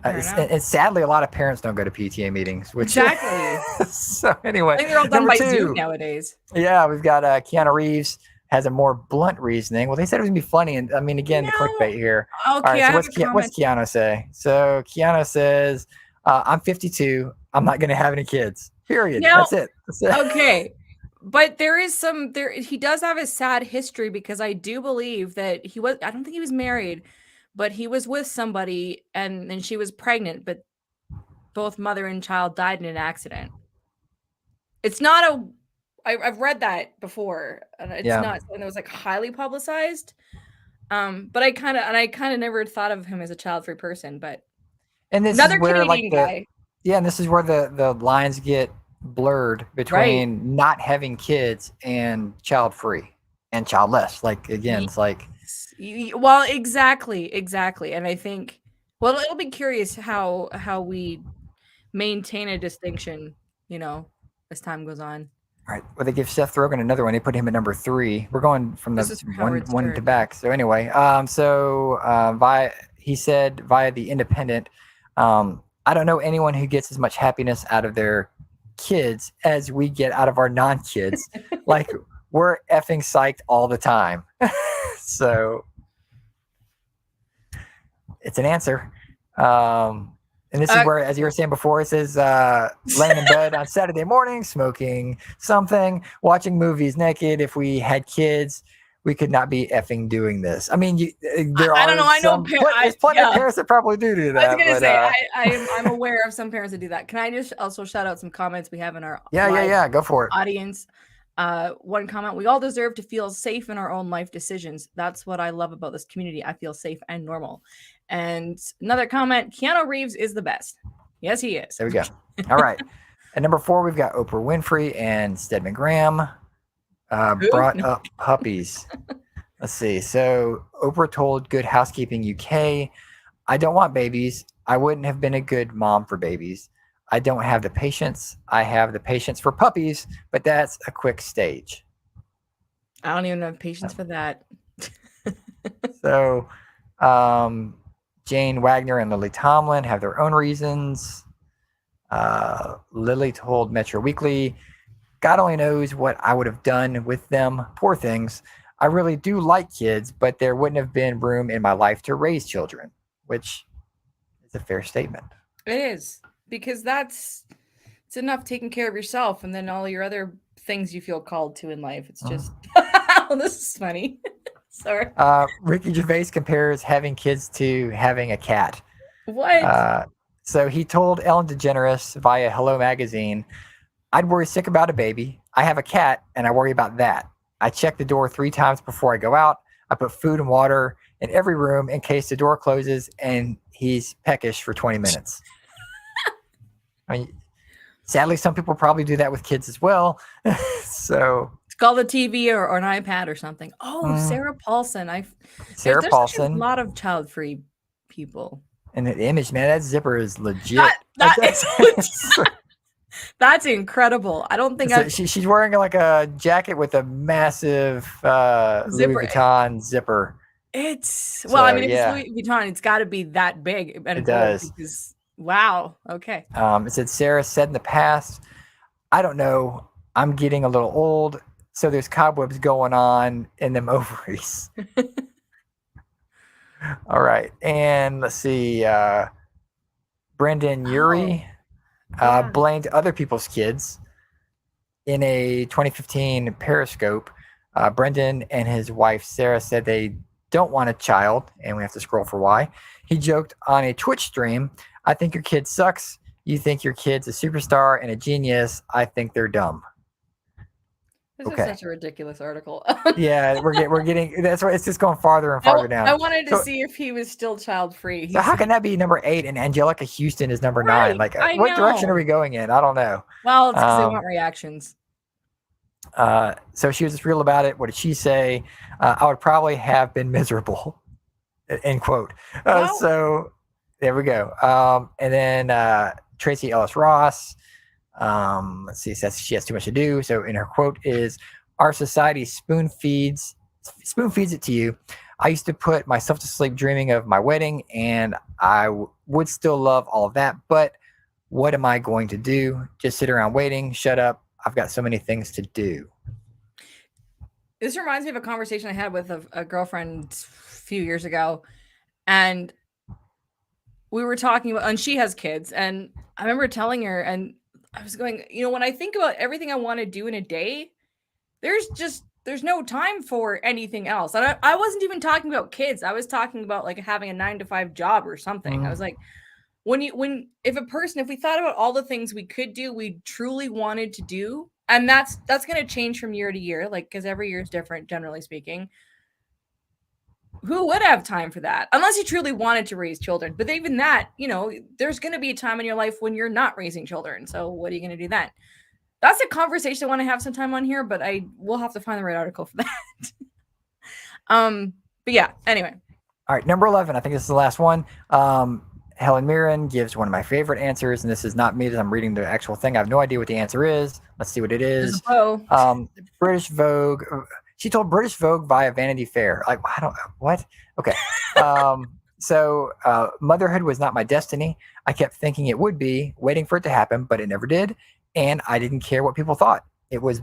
And sadly, a lot of parents don't go to PTA meetings. Which so anyway, I think they're all done by Zoom nowadays. Yeah, we've got Keanu Reeves has a more blunt reasoning. Well, they said it was gonna be funny, and I mean, again, the clickbait here. Okay, all right, so what's Keanu say? So Keanu says, "I'm 52. I'm not gonna have any kids. Period. Now, That's it." Okay. But there is he does have a sad history, because I do believe that I don't think he was married, but he was with somebody and then she was pregnant, but both mother and child died in an accident. It's not I've read that before, and it's not something that was like highly publicized. But I kind of never thought of him as a child-free person, but and this another is where, Canadian guy. Yeah, and this is where the lines get blurred between not having kids and child-free and childless. Like, again, it's like, well, exactly, and I think, well, it'll be curious how we maintain a distinction, you know, as time goes on. All right. Well, they give Seth Rogen another one. They put him at number 3. We're going from the one to back. So anyway, he said via the Independent, I don't know anyone who gets as much happiness out of their kids as we get out of our non-kids. Like, we're effing psyched all the time. So it's an answer. And this is where, as you were saying before, it says laying in bed on Saturday morning, smoking something, watching movies naked. If we had kids, we could not be effing doing this. I mean, I don't know. I know there's plenty of parents that probably do that. I was going to say, I'm aware of some parents that do that. Can I just also shout out some comments we have in our go for it. Audience? One comment: we all deserve to feel safe in our own life decisions. That's what I love about this community. I feel safe and normal. And another comment: Keanu Reeves is the best. Yes, he is. There we go. All right. At number 4, we've got Oprah Winfrey and Stedman Graham. Brought up puppies. Let's see. So Oprah told Good Housekeeping UK, I don't want babies. I wouldn't have been a good mom for babies. I don't have the patience. I have the patience for puppies, but that's a quick stage. I don't even have patience for that. So Jane Wagner and Lily Tomlin have their own reasons. Lily told Metro Weekly, God only knows what I would have done with them. Poor things. I really do like kids, but there wouldn't have been room in my life to raise children, which is a fair statement. It is, because it's enough taking care of yourself, and then all your other things you feel called to in life. It's just, oh, this is funny. Sorry. Ricky Gervais compares having kids to having a cat. What? So he told Ellen DeGeneres via Hello Magazine, I'd worry sick about a baby. I have a cat, and I worry about that. I check the door 3 times before I go out. I put food and water in every room in case the door closes and he's peckish for 20 minutes. I mean, sadly, some people probably do that with kids as well. So it's called a TV or an iPad or something. Oh, Sarah Paulson. There's a lot of child-free people. And the image, man, that zipper is legit. That's incredible. I don't think So I've she's wearing like a jacket with a massive Louis zipper. Vuitton zipper. It's well, I So mean, if it's yeah, Louis Vuitton, it's got to be that big it and bold does. because wow. Okay. It said Sarah said in the past, I don't know, I'm getting a little old, so there's cobwebs going on in them ovaries. All right, and let's see. Brendan Oh, Urie yeah. blamed other people's kids in a 2015 Periscope. Brendan and his wife Sarah said they don't want a child, and we have to scroll for why. He joked on a Twitch stream, "I think your kid sucks. You think your kid's a superstar and a genius. I think they're dumb." This is Okay. such a ridiculous article. Yeah, we're getting that's why it's just going farther and farther I down. wanted to So see if he was still child free. so how can that be number 8 and Angelica Houston is number 9? Right. Like I what direction are know. we going in? I don't know. Well, it's because they Um, want reactions. so she was just real about it. What did she say? I would probably have been miserable. End quote. Well, So there we go. And then Tracy Ellis Ross. Let's see. Says she has too much to do. So in her quote is, "Our society spoon feeds it to you. I used to put myself to sleep dreaming of my wedding, and I would still love all of that. But what am I going to do? Just sit around waiting? Shut up. I've got so many things to do." this reminds me of a conversation I had with a girlfriend a few years ago, and we were talking about, and she has kids, and I remember telling her, and I was going, when I think about everything I want to do in a day, there's no time for anything else. And I wasn't even talking about kids. I was talking about like having a 9 to 5 job or something. I was like, if we thought about all the things we could do, we truly wanted to do, and that's going to change from year to year, like, because every year is different, generally speaking. Who would have time for that unless you truly wanted to raise children? But even that, there's going to be a time in your life when you're not raising children. So what are you going to do then? That's a conversation I want to have sometime on here, but I will have to find the right article for that. But yeah, anyway. All right, number 11. I think this is the last one. Helen Mirren gives one of my favorite answers, and this is not me as I'm reading the actual thing. I have no idea what the answer is. Let's see what it is. British Vogue. She told British Vogue via Vanity Fair. Like, I don't what? Okay. So motherhood was not my destiny. I kept thinking it would be, waiting for it to happen, but it never did. And I didn't care what people thought. It was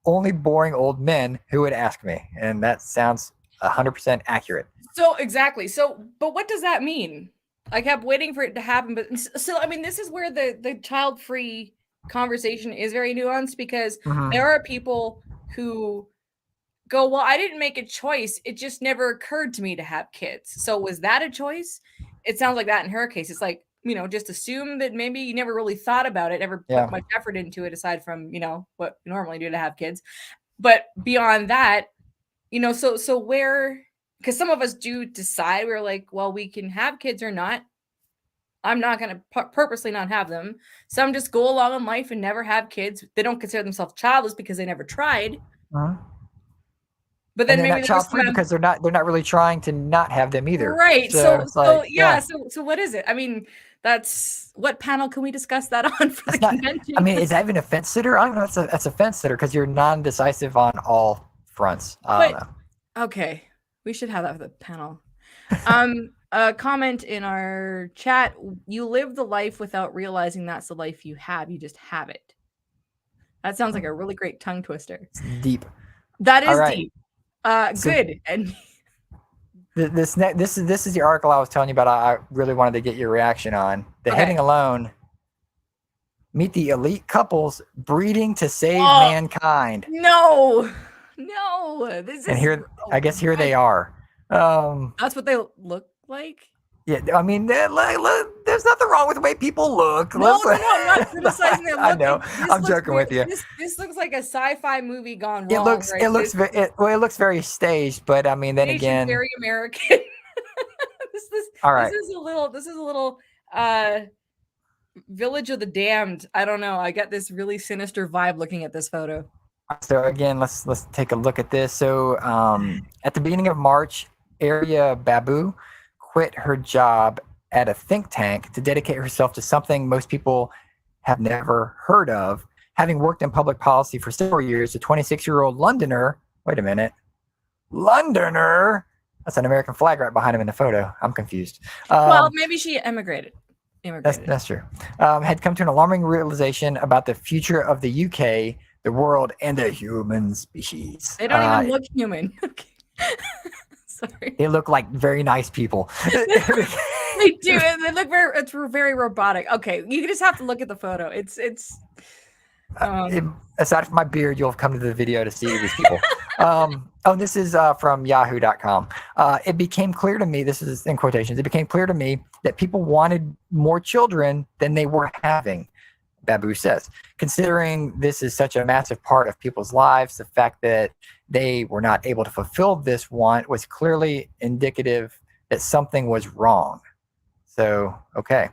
only boring old men who would ask me. And that sounds 100% accurate. So exactly. So, but what does that mean? I kept waiting for it to happen. But so, I mean, this is where the child-free conversation is very nuanced, because there are people who go, well, I didn't make a choice. It just never occurred to me to have kids. So was that a choice? It sounds like that in her case. It's like, just assume that maybe you never really thought about it, never put much effort into it aside from, what you normally do to have kids. But beyond that, so where, because some of us do decide, we're like, well, we can have kids or not. I'm not going to purposely not have them. Some just go along in life and never have kids. They don't consider themselves childless because they never tried. But then maybe they're not child free because they're not really trying to not have them either. Right. So what is it? I mean, that's what panel can we discuss that on for the convention? I mean, is that even a fence sitter? I don't know. That's a fence sitter because you're non-decisive on all fronts. I don't know. Okay, we should have that for the panel. A comment in our chat: you live the life without realizing that's the life you have. You just have it. That sounds like a really great tongue twister. It's deep. That is deep. Good. And this is the article I was telling you about. I really wanted to get your reaction on. The heading alone: meet the elite couples breeding to save mankind. No. This is. And here, I guess here they are. That's what they look like. Yeah, I mean, there's nothing wrong with the way people look. No, I'm not criticizing their look. I know. I'm joking with you. This looks like a sci-fi movie gone wrong. It looks very staged, but I mean, then again, very American. All right. This is a little Village of the Damned. I don't know. I get this really sinister vibe looking at this photo. So again, let's take a look at this. So at the beginning of March, Arya Babu quit her job at a think tank to dedicate herself to something most people have never heard of. Having worked in public policy for several years, the 26-year-old Londoner, wait a minute, Londoner, that's an American flag right behind him in the photo. I'm confused. Well, maybe she immigrated. That's true. Had come to an alarming realization about the future of the UK, the world, and the human species. They don't even look human. Sorry. They look like very nice people. They do. They look it's very robotic. Okay, you just have to look at the photo. Aside from my beard, you'll have come to the video to see these people. This is from yahoo.com. It became clear to me, this is in quotations, it became clear to me that people wanted more children than they were having, Babu says. Considering this is such a massive part of people's lives, the fact that they were not able to fulfill this want was clearly indicative that something was wrong. So, okay.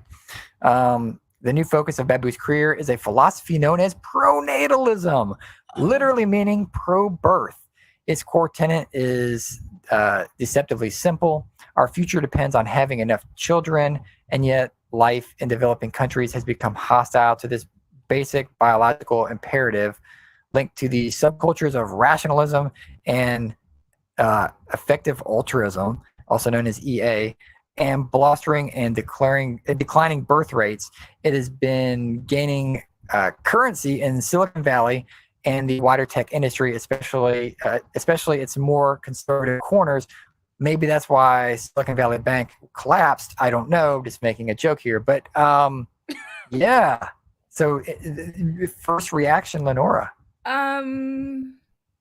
The new focus of Babu's career is a philosophy known as pronatalism, literally meaning pro-birth. Its core tenet is deceptively simple. Our future depends on having enough children, and yet life in developing countries has become hostile to this basic biological imperative linked to the subcultures of rationalism and effective altruism, also known as EA, and blustering and declining birth rates. It has been gaining currency in Silicon Valley and the wider tech industry, especially its more conservative corners. Maybe that's why Silicon Valley Bank collapsed. I don't know. Just making a joke here, but yeah. So, first reaction, LeNora.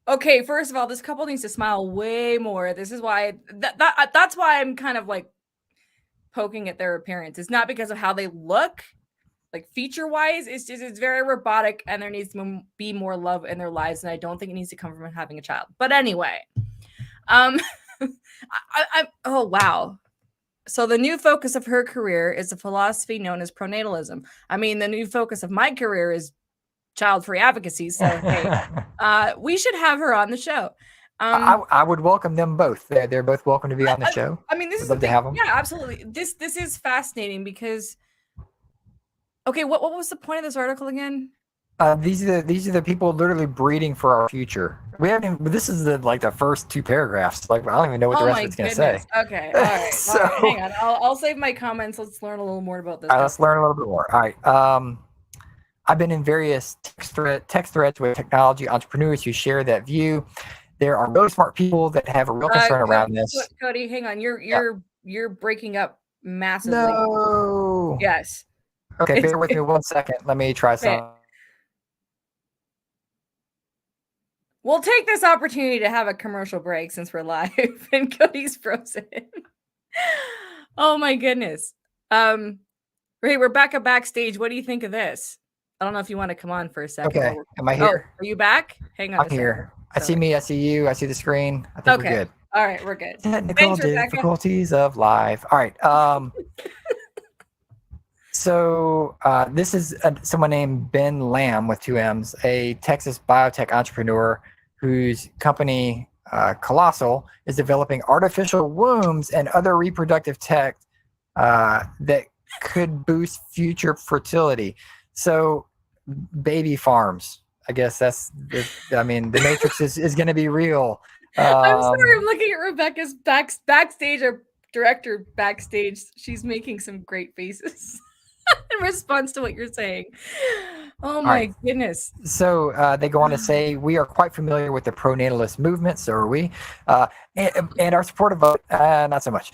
Okay, first of all, this couple needs to smile way more. This is why that's why I'm kind of like poking at their appearance. It's not because of how they look, like feature wise. It's very robotic, and there needs to be more love in their lives, and I don't think it needs to come from having a child. But anyway, oh wow. So the new focus of her career is a philosophy known as pronatalism. I mean, the new focus of my career is child-free advocacy. So hey, we should have her on the show. I would welcome them both. They're both welcome to be on the show. I mean, this is love to have them. Yeah, absolutely. This is fascinating because. Okay, what was the point of this article again? These are the people literally breeding for our future. We haven't even, this is the first two paragraphs. Like, I don't even know what the rest of it's going to say. Okay, all right. So, all right, hang on. I'll save my comments. Let's learn a little more about this. All right, let's learn a little bit more. All right. I've been in various text threads with technology entrepreneurs who share that view. There are really smart people that have a real concern around this. Cody, hang on. You're breaking up massively. No. Yes. Okay, bear with me 1 second. Let me try some. We'll take this opportunity to have a commercial break since we're live and Cody's frozen. Oh my goodness. Ray, we're back at backstage. What do you think of this? I don't know if you want to come on for a second. Okay. Am I here? Oh, are you back? Hang on. I'm here. I see me. I see you. I see the screen. I think we're good. All right, we're good. Technical difficulties of live. All right. So this is someone named Ben Lamb with 2 M's, a Texas biotech entrepreneur whose company, Colossal, is developing artificial wombs and other reproductive tech that could boost future fertility. So baby farms, I guess the Matrix is going to be real. I'm sorry, I'm looking at Rebecca's backstage, our director backstage. She's making some great faces. In response to what you're saying. Oh my goodness. So they go on to say, we are quite familiar with the pronatalist movement, so are we. And our support of it, not so much,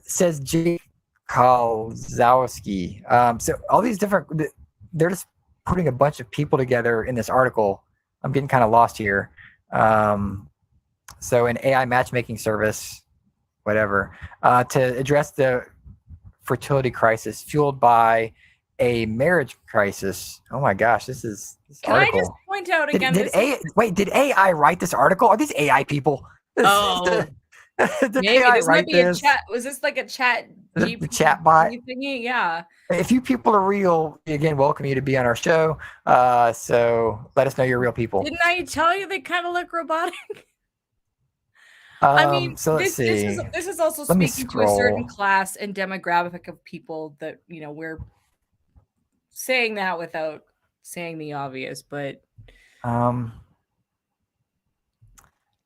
says Jake Kalzowski. So all these different, they're just putting a bunch of people together in this article. I'm getting kind of lost here. So an AI matchmaking service, whatever, to address the fertility crisis fueled by a marriage crisis. Oh my gosh, this article. I just point out again? Did AI write this article? Are these AI people? Did maybe AI this might be a chat. Was this like a chat? The chat bot thingy? Yeah. If you people are real, we again welcome you to be on our show. So let us know you're real people. Didn't I tell you they kind of look robotic? I mean, so let's see. This is also speaking to a certain class and demographic of people that we're saying that without saying the obvious, but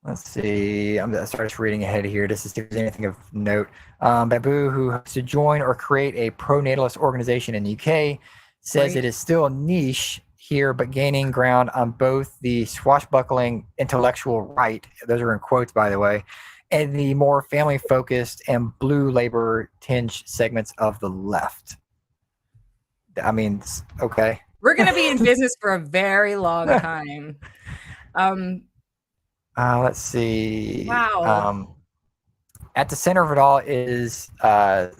let's see. I'm gonna start reading ahead here just to see if there's anything of note. Babu, who hopes to join or create a pro-natalist organization in the UK, says it is still niche here, but gaining ground on both the swashbuckling intellectual right, those are in quotes, by the way, and the more family-focused and blue labor tinge segments of the left. I mean, okay. We're going to be in business for a very long time. Let's see. Wow. At the center of it all is are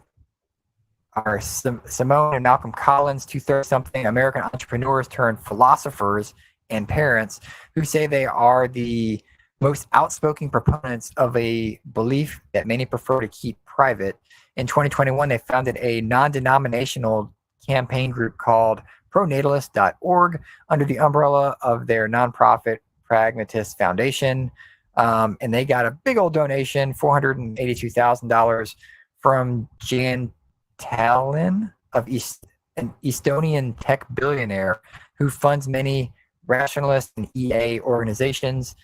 Simone and Malcolm Collins, 230-something American entrepreneurs turned philosophers and parents who say they are the most outspoken proponents of a belief that many prefer to keep private. In 2021, they founded a non-denominational campaign group called pronatalist.org under the umbrella of their nonprofit Pragmatist Foundation. And they got a big old donation, $482,000 from Jan Tallinn of an Estonian tech billionaire who funds many rationalist and EA organizations.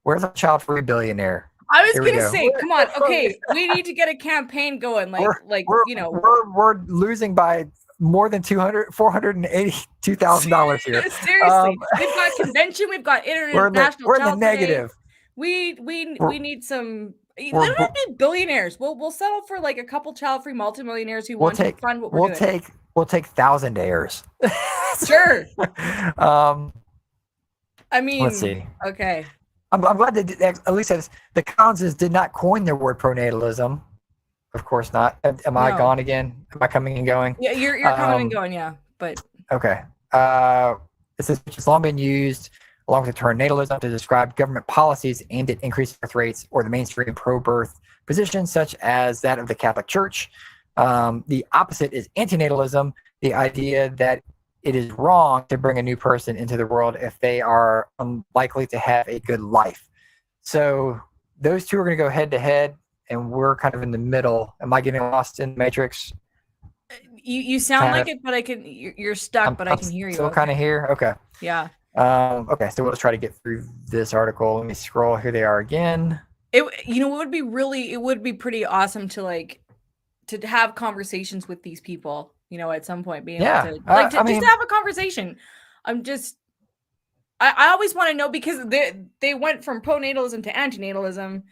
Where's a child-free billionaire? I was going to say, come on, okay, we need to get a campaign going. We're losing by more than $482,000 here. Seriously, we've got convention, we've got international. We're in the negative. We need some. They don't have to be billionaires. We'll settle for like a couple child-free multimillionaires who want to fund what we're doing. We'll take thousandaires. Sure. I mean, let's see. Okay. I'm glad that at least the Collinses did not coin their word pronatalism. Of course not. Am I gone again? Am I coming and going? Yeah, you're coming and going. Yeah, but okay. This has long been used along with the term natalism to describe government policies aimed at increasing birth rates or the mainstream pro-birth positions, such as that of the Catholic Church. The opposite is antinatalism, the idea that it is wrong to bring a new person into the world if they are unlikely to have a good life. So those two are going to go head to head, and we're kind of in the middle. Am I getting lost in the matrix? You sound like it, but you're stuck, but I can hear you. Still kind of here? Okay. Yeah. Okay, so let's try to get through this article. Let me scroll. Here they are again. It would be pretty awesome to have conversations with these people, at some point, being able to just to have a conversation. I always want to know, because they went from pronatalism to antinatalism.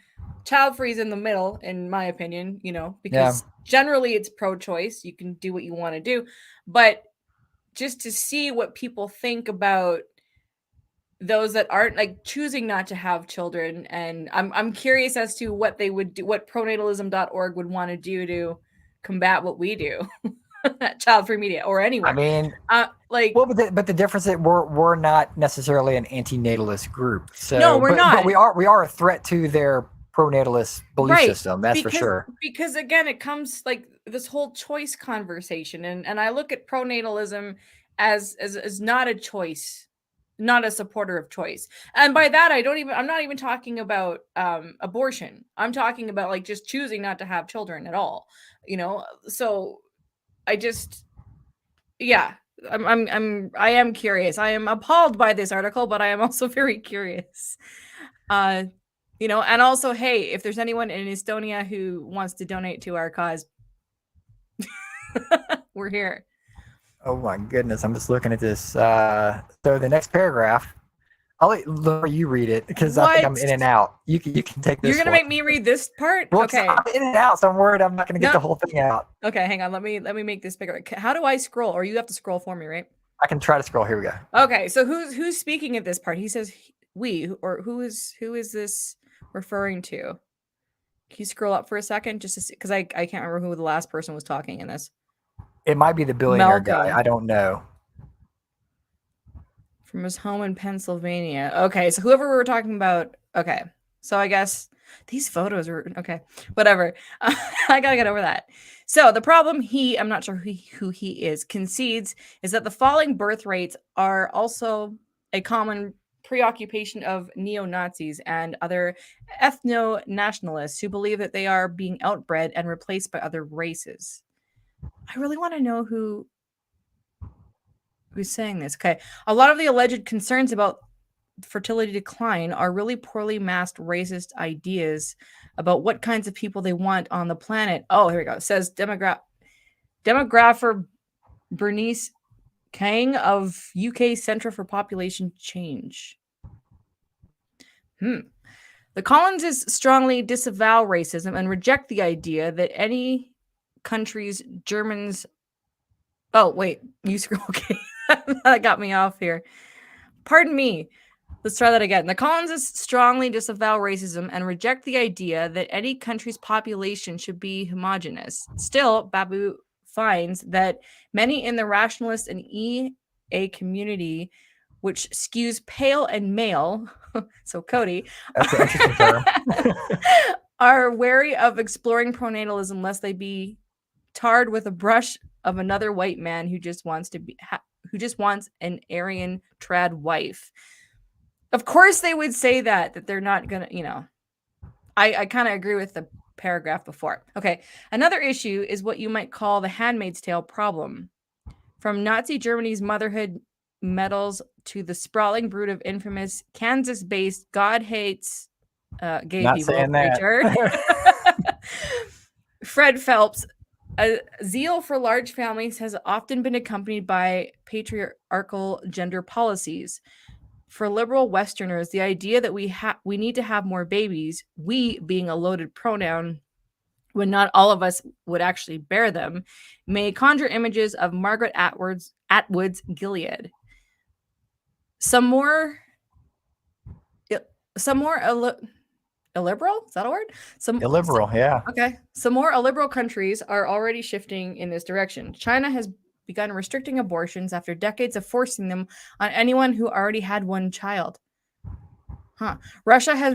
Child free is in the middle, in my opinion, because generally it's pro-choice. You can do what you want to do, but just to see what people think about those that aren't choosing not to have children. And I'm curious as to what they would do, what pronatalism.org would want to do to combat what we do at Childfree Media or anywhere. I mean, but the difference is we're not necessarily an antinatalist group. So no, we're not. But we are a threat to their pronatalist belief system. That's for sure. Because again, it comes this whole choice conversation, and I look at pronatalism as not a choice, not a supporter of choice. And by that, I'm not even talking about abortion. I'm talking about just choosing not to have children at all. So I am curious. I am appalled by this article, but I am also very curious. And also, hey, if there's anyone in Estonia who wants to donate to our cause, we're here. Oh my goodness, I'm just looking at this. So the next paragraph, I'll let Laura, you read it, because I think I'm in and out. You can take this. You're gonna make me read this part? Well, okay. I'm in and out, so I'm worried I'm not gonna get the whole thing out. Okay, hang on. Let me make this bigger. How do I scroll? Or you have to scroll for me, right? I can try to scroll. Here we go. Okay, so who's speaking at this part? He says we, or who is this referring to? Can you scroll up for a second just to see, because I can't remember who the last person was talking in this. It might be the billionaire guy. I don't know. From his home in Pennsylvania. Okay, so whoever we were talking about. Okay, so I guess these photos are okay. Whatever. I gotta get over that. So the problem I'm not sure who he is, concedes is that the falling birth rates are also a common preoccupation of neo-Nazis and other ethno-nationalists who believe that they are being outbred and replaced by other races. I really want to know who Who's saying this? Okay. A lot of the alleged concerns about fertility decline are really poorly masked racist ideas about what kinds of people they want on the planet. Oh, here we go. It says demographer Bernice Kang of UK Centre for Population Change. The Collinses strongly disavow racism and reject the idea that any country's Germans. Oh, wait. You scroll. Okay. That got me off here. Pardon me. Let's try that again. The Collinses strongly disavow racism and reject the idea that any country's population should be homogenous. Still, Babu finds that many in the rationalist and EA community, which skews pale and male, so Cody, That's an interesting term. are wary of exploring pronatalism lest they be tarred with a brush of another white man who just wants an Aryan trad wife. Of course they would say that they're not gonna, I kind of agree with the paragraph before. Okay, another issue is what you might call the Handmaid's Tale problem. From Nazi Germany's motherhood medals to the sprawling brood of infamous Kansas-based God hates gay Not people. saying that. Fred Phelps. A zeal for large families has often been accompanied by patriarchal gender policies. For liberal Westerners, the idea that we need to have more babies, we being a loaded pronoun, when not all of us would actually bear them, may conjure images of Margaret Atwood's Gilead. Some more illiberal? Is that a word? Illiberal, yeah. Okay. Some more illiberal countries are already shifting in this direction. China has begun restricting abortions after decades of forcing them on anyone who already had one child. Russia has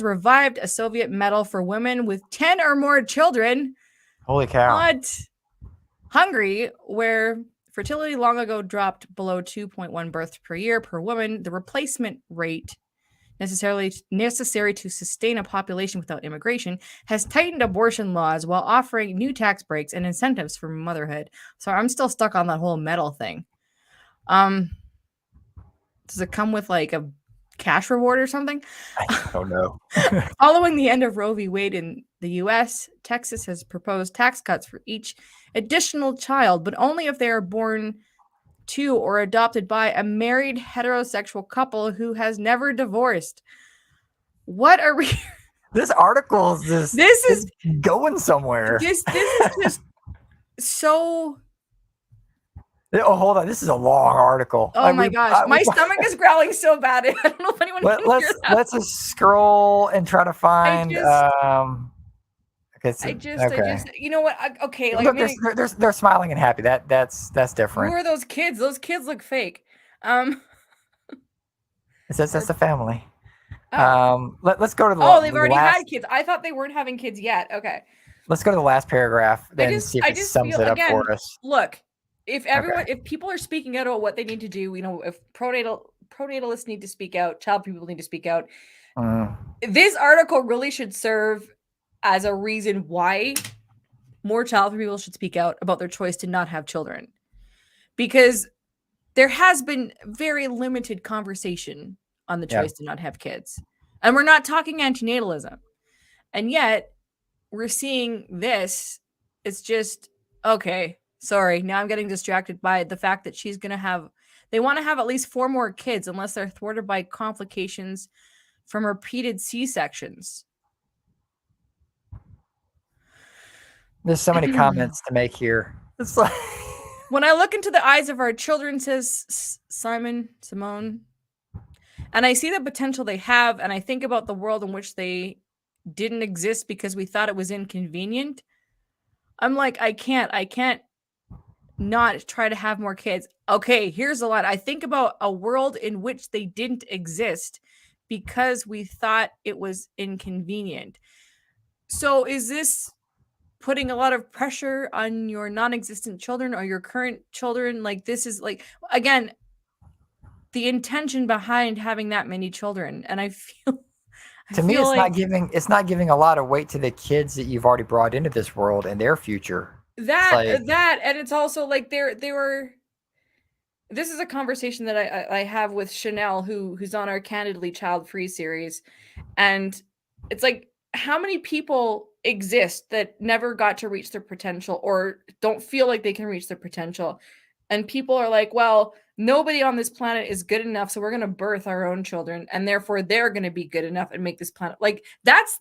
revived a Soviet medal for women with 10 or more children. Holy cow. What? Hungary, where fertility long ago dropped below 2.1 births per year per woman, the replacement rate necessary to sustain a population without immigration, has tightened abortion laws while offering new tax breaks and incentives for motherhood. So I'm still stuck on that whole medal thing. Does it come with like a cash reward or something? I don't know. Following the end of Roe v. Wade in the U.S., Texas has proposed tax cuts for each additional child, but only if they are born to or adopted by a married heterosexual couple who has never divorced. What are we? This article is going somewhere. This is just so. Oh, hold on. This is a long article. Oh my gosh. My stomach is growling so bad. I don't know if anyone can hear that. Let's just scroll and try to find. You know what? Okay, like look, they're smiling and happy. That's different. Who are those kids? Those kids look fake. It says that's the family. Let's go to the. Oh, they've already had kids. I thought they weren't having kids yet. Okay. Let's go to the last paragraph then see if it sums it up for us. Look, if people are speaking out about what they need to do, if pronatalists need to speak out, child people need to speak out. This article really should serve as a reason why more child people should speak out about their choice to not have children. Because there has been very limited conversation on the choice to not have kids. And we're not talking antinatalism. And yet, we're seeing this. It's just, okay, sorry. Now I'm getting distracted by the fact that they want to have at least 4 more kids unless they're thwarted by complications from repeated C-sections. There's so many comments to make here. It's like when I look into the eyes of our children, says Simone, and I see the potential they have, and I think about the world in which they didn't exist because we thought it was inconvenient. I'm like, I can't not try to have more kids. Okay, here's a lot. I think about a world in which they didn't exist because we thought it was inconvenient. So is this putting a lot of pressure on your non-existent children or your current children? Like, this is like, again, the intention behind having that many children. And I feel to me, it's not giving a lot of weight to the kids that you've already brought into this world and their future. And it's also like they were this is a conversation that I have with Chanel, who's on our Candidly Child Free series, and it's like, how many people exist that never got to reach their potential or don't feel like they can reach their potential? And people are like, well, nobody on this planet is good enough, so we're going to birth our own children, and therefore they're going to be good enough and make this planet. Like, that's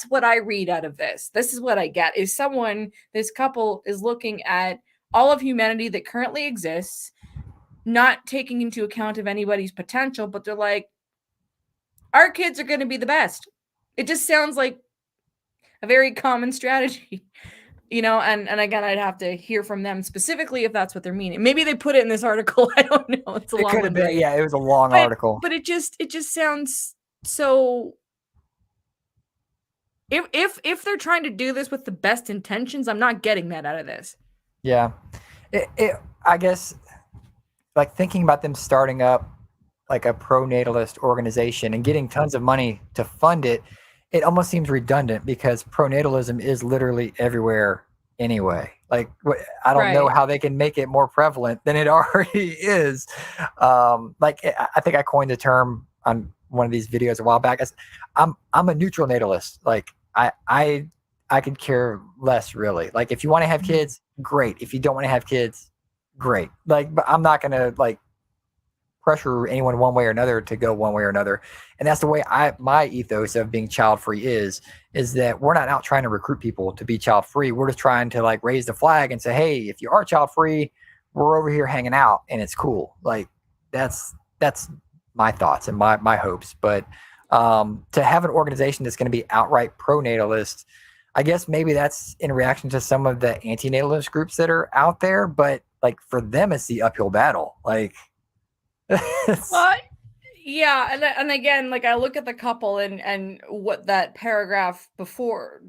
what I read out of this. This is what I get, is this couple is looking at all of humanity that currently exists, not taking into account of anybody's potential, but they're like, our kids are going to be the best. It just sounds like a very common strategy, and again, I'd have to hear from them specifically if that's what they're meaning. Maybe they put it in this article. I don't know. It's a long It could one have been, to read. yeah, it was a long But article. it just sounds so. If they're trying to do this with the best intentions, I'm not getting that out of this. Yeah, I guess, like, thinking about them starting up like a pro-natalist organization and getting tons of money to fund it, it almost seems redundant because pronatalism is literally everywhere anyway. Like, I don't know Right. how they can make it more prevalent than it already is. Like, I think I coined the term on one of these videos a while back. I'm a neutral natalist. Like, I could care less, really. Like, if you want to have kids, great. If you don't want to have kids, great. Like, but I'm not gonna like pressure anyone one way or another to go one way or another. And that's the way my ethos of being child free is that we're not out trying to recruit people to be child free. We're just trying to like raise the flag and say, hey, if you are child free, we're over here hanging out and it's cool. Like, that's my thoughts and my hopes. But to have an organization that's going to be outright pro-natalist, I guess maybe that's in reaction to some of the anti-natalist groups that are out there. But like, for them, it's the uphill battle. Like, Well, yeah, and again, like, I look at the couple and what that paragraph before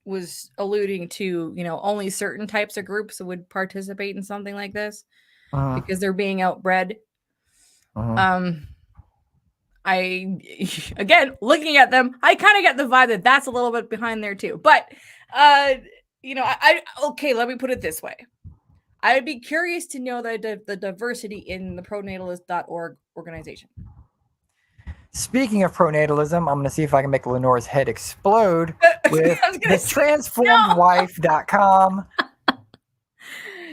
was alluding to, only certain types of groups would participate in something like this because they're being outbred. I again, looking at them, I kind of get the vibe that that's a little bit behind there too. But I okay, let me put it this way. I would be curious to know the diversity in the pronatalist.org organization. Speaking of pronatalism, I'm going to see if I can make LeNora's head explode with the transformedwife.com.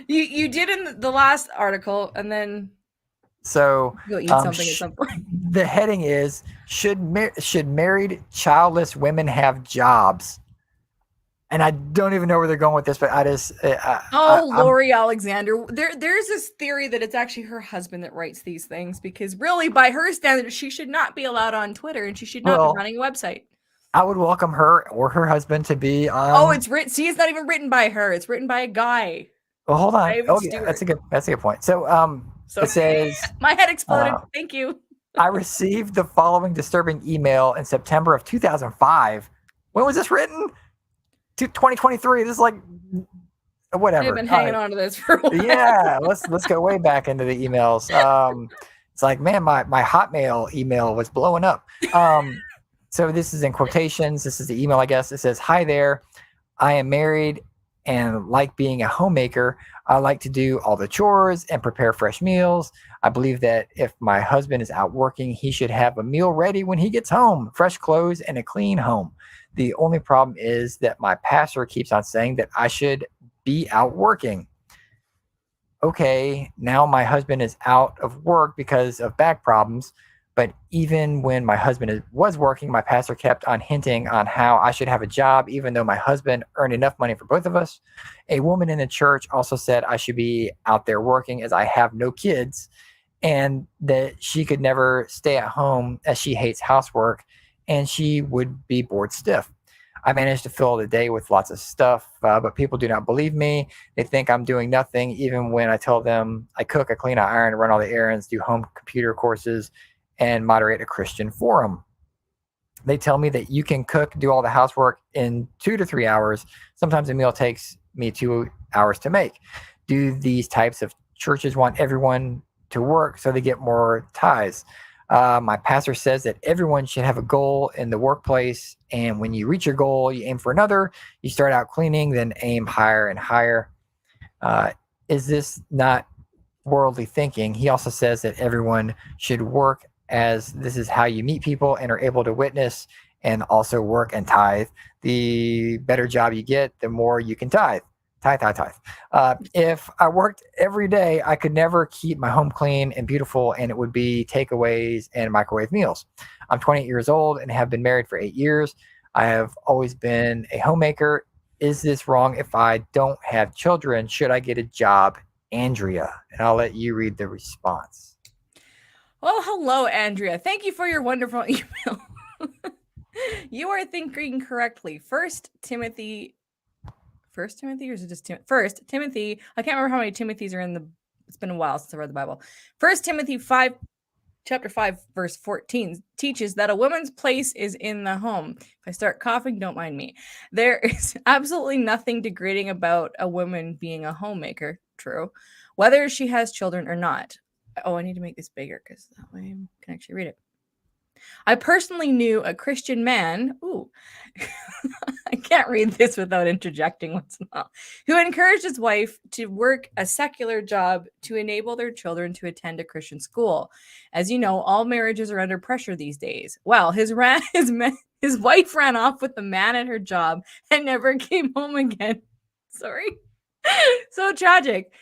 You did in the last article, and then so you'll eat something at some point. The heading is, should married childless women have jobs? And I don't even know where they're going with this, but I just Lori Alexander. There's this theory that it's actually her husband that writes these things, because really, by her standards, she should not be allowed on Twitter and she should not be running a website. I would welcome her or her husband to be on. Oh, it's written. See, it's not even written by her. It's written by a guy. Well, hold on. Oh, yeah, that's a good point. So it says, my head exploded. Thank you. I received the following disturbing email in September of 2005. When was this written? 2023. This is like whatever. I've been hanging on to this for a while. Yeah, let's go way back into the emails. It's like, man, my Hotmail email was blowing up. So this is in quotations. This is the email, I guess. It says, "Hi there. I am married and like being a homemaker. I like to do all the chores and prepare fresh meals. I believe that if my husband is out working, he should have a meal ready when he gets home, fresh clothes and a clean home. The only problem is that my pastor keeps on saying that I should be out working. Okay, now my husband is out of work because of back problems. But even when my husband was working, my pastor kept on hinting on how I should have a job, even though my husband earned enough money for both of us. A woman in the church also said I should be out there working as I have no kids, and that she could never stay at home as she hates housework and she would be bored stiff. I managed to fill the day with lots of stuff, but people do not believe me. They think I'm doing nothing, even when I tell them I cook, I clean, I iron, run all the errands, do home computer courses, and moderate a Christian forum. They tell me that you can cook, do all the housework in 2 to 3 hours. Sometimes a meal takes me 2 hours to make. Do these types of churches want everyone to work so they get more tithes? My pastor says that everyone should have a goal in the workplace, and when you reach your goal, you aim for another. You start out cleaning, then aim higher and higher. Is this not worldly thinking. He also says that everyone should work, as this is how you meet people and are able to witness and also work and tithe. The better job you get, the more you can tithe. Tithe. If I worked every day, I could never keep my home clean and beautiful, and it would be takeaways and microwave meals. I'm 28 years old and have been married for 8 years. I have always been a homemaker. Is this wrong if I don't have children? Should I get a job, Andrea? And I'll let you read the response. Well, hello, Andrea. Thank you for your wonderful email. You are thinking correctly. First Timothy, or is it just First Timothy? I can't remember how many Timothys are in the. It's been a while since I read the Bible. First Timothy 5, chapter 5, verse 14 teaches that a woman's place is in the home. If I start coughing, don't mind me. There is absolutely nothing degrading about a woman being a homemaker. True, whether she has children or not. Oh, I need to make this bigger because that way I can actually read it. I personally knew a Christian man. Ooh, I can't read this without interjecting once in a while. Who encouraged his wife to work a secular job to enable their children to attend a Christian school. As you know, all marriages are under pressure these days. Well, his wife ran off with the man at her job and never came home again. Sorry. So tragic.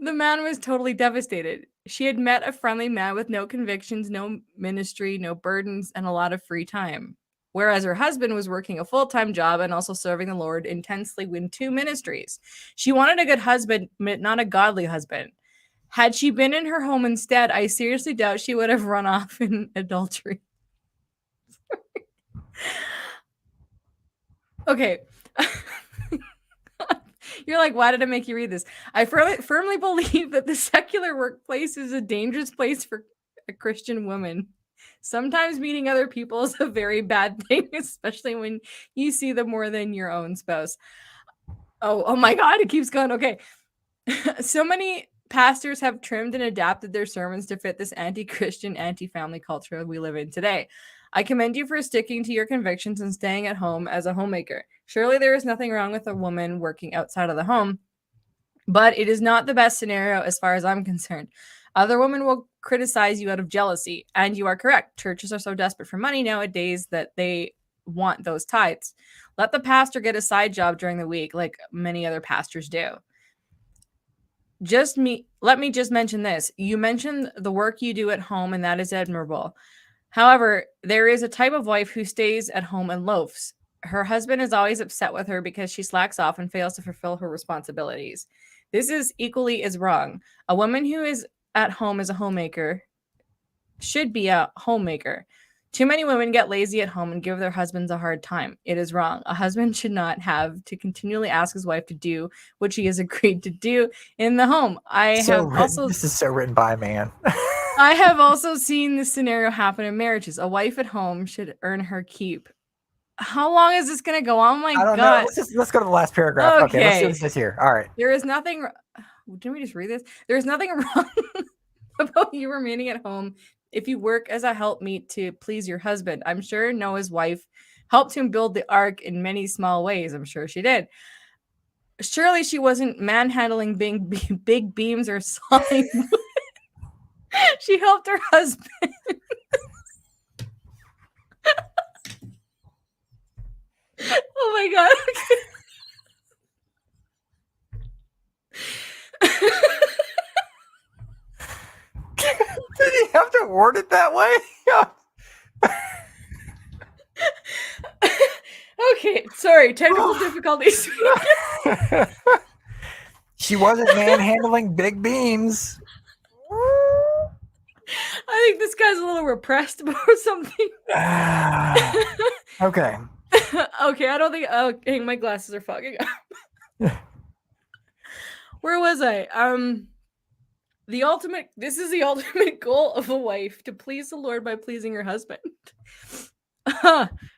The man was totally devastated. She had met a friendly man with no convictions, no ministry, no burdens, and a lot of free time. Whereas her husband was working a full-time job and also serving the Lord intensely in 2 ministries. She wanted a good husband, but not a godly husband. Had she been in her home instead, I seriously doubt she would have run off in adultery. Okay. You're like, why did I make you read this? I firmly believe that the secular workplace is a dangerous place for a Christian woman. Sometimes meeting other people is a very bad thing, especially when you see them more than your own spouse. Oh my God, it keeps going. Okay. So many pastors have trimmed and adapted their sermons to fit this anti-Christian, anti-family culture we live in today. I commend you for sticking to your convictions and staying at home as a homemaker. Surely there is nothing wrong with a woman working outside of the home, but it is not the best scenario as far as I'm concerned. Other women will criticize you out of jealousy, and you are correct. Churches are so desperate for money nowadays that they want those tithes. Let the pastor get a side job during the week like many other pastors do. Let me just mention this. You mentioned the work you do at home, and that is admirable. However, there is a type of wife who stays at home and loafs. Her husband is always upset with her because she slacks off and fails to fulfill her responsibilities. This is equally as wrong. A woman who is at home as a homemaker should be a homemaker. Too many women get lazy at home and give their husbands a hard time. It is wrong. A husband should not have to continually ask his wife to do what she has agreed to do in the home. This is so written by a man. I have also seen this scenario happen in marriages. A wife at home should earn her keep. How long is this going to go on? Oh my I don't God. know. Let's go to the last paragraph. Okay, let's see what it says here. All right. There is nothing. Didn't we just read this? There is nothing wrong about you remaining at home if you work as a helpmeet to please your husband. I'm sure Noah's wife helped him build the ark in many small ways. I'm sure she did. Surely she wasn't manhandling big beams or sawing. She helped her husband. Oh my God. Did he have to word it that way? Okay, sorry, technical difficulties. She wasn't manhandling big beams. I think this guy's a little repressed or something. Okay. Okay, I don't think. Okay, my glasses are fogging up. Where was I? This is the ultimate goal of a wife, to please the Lord by pleasing her husband.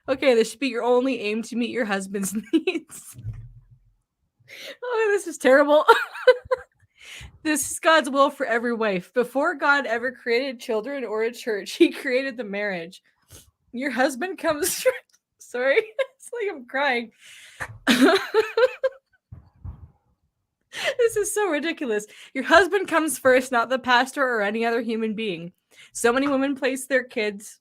Okay, this should be your only aim, to meet your husband's needs. Oh, this is terrible. This is God's will for every wife. Before God ever created children or a church, he created the marriage. Your husband comes sorry, it's like I'm crying. This is so ridiculous. Your husband comes first, not the pastor or any other human being. So many women place their kids,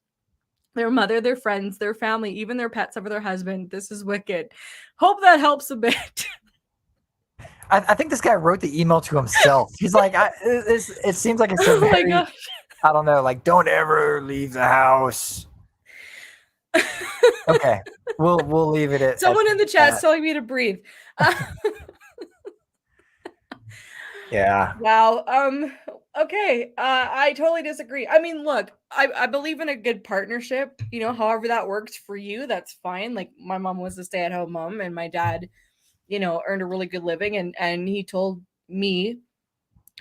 their mother, their friends, their family, even their pets over their husband. This is wicked. Hope that helps a bit. I think this guy wrote the email to himself. He's like, it seems like it's a Oh my very, gosh. I don't know, like, don't ever leave the house. Okay, we'll leave it at Someone in the chat's that. telling me to breathe. Yeah. Wow. Okay. I totally disagree. I mean, look, I believe in a good partnership. You know, however that works for you, that's fine. Like my mom was a stay-at-home mom, and my dad, you know, earned a really good living, and he told me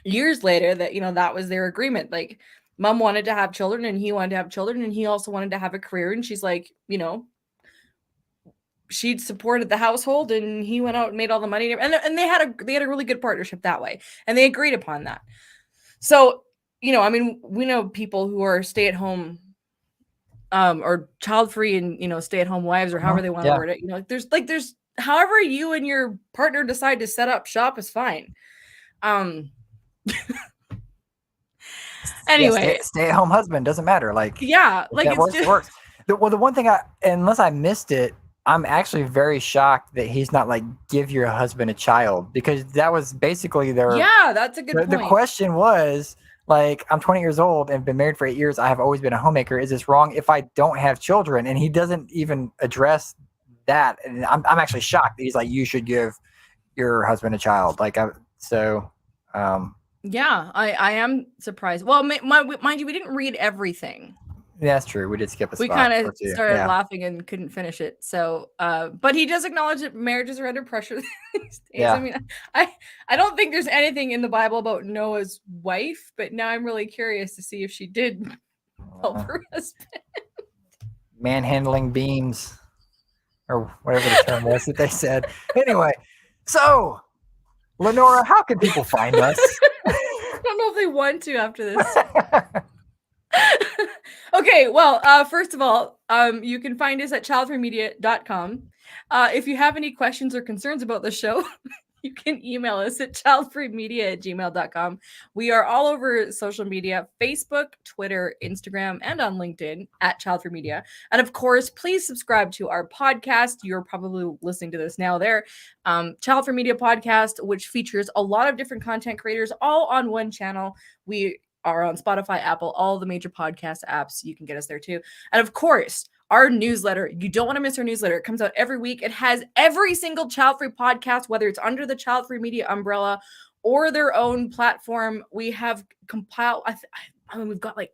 years later that, you know, that was their agreement. Like mom wanted to have children and he wanted to have children and he also wanted to have a career, and she's like, you know, she'd supported the household and he went out and made all the money, and they had a really good partnership that way, and they agreed upon that. So, you know, I mean, we know people who are stay-at-home or child-free and, you know, stay-at-home wives or however they want to word it. You know, there's however you and your partner decide to set up shop is fine. Anyway, stay at home husband doesn't matter. Like, yeah, like that it's works. just Works. The one thing unless I missed it, I'm actually very shocked that he's not like give your husband a child, because that was basically that's a good point. The question was like, I'm 20 years old and been married for 8 years. I have always been a homemaker. Is this wrong if I don't have children? And he doesn't even address that. And I'm actually shocked that he's like, you should give your husband a child. Like, yeah, I am surprised. Well, mind you, we didn't read everything. Yeah, that's true. We did skip a spot. We kind of started laughing and couldn't finish it. So, but he does acknowledge that marriages are under pressure these days. Yeah. I mean, I don't think there's anything in the Bible about Noah's wife, but now I'm really curious to see if she did help her husband. Manhandling beams, or whatever the term was that they said. Anyway, so LeNora, how can people find us? I don't know if they want to after this. Okay, well, first of all, you can find us at childfreemedia.com. If you have any questions or concerns about the show, you can email us at childfreemedia@gmail.com. We are all over social media: Facebook, Twitter, Instagram, and on LinkedIn at Childfree Media. And of course, please subscribe to our podcast. You're probably listening to this now there. Childfree Media podcast, which features a lot of different content creators all on one channel. We are on Spotify, Apple, all the major podcast apps. You can get us there too. And of course, our newsletter. You don't want to miss our newsletter. It comes out every week. It has every single child-free podcast, whether it's under the Childfree Media umbrella or their own platform. We have compiled, I mean, we've got like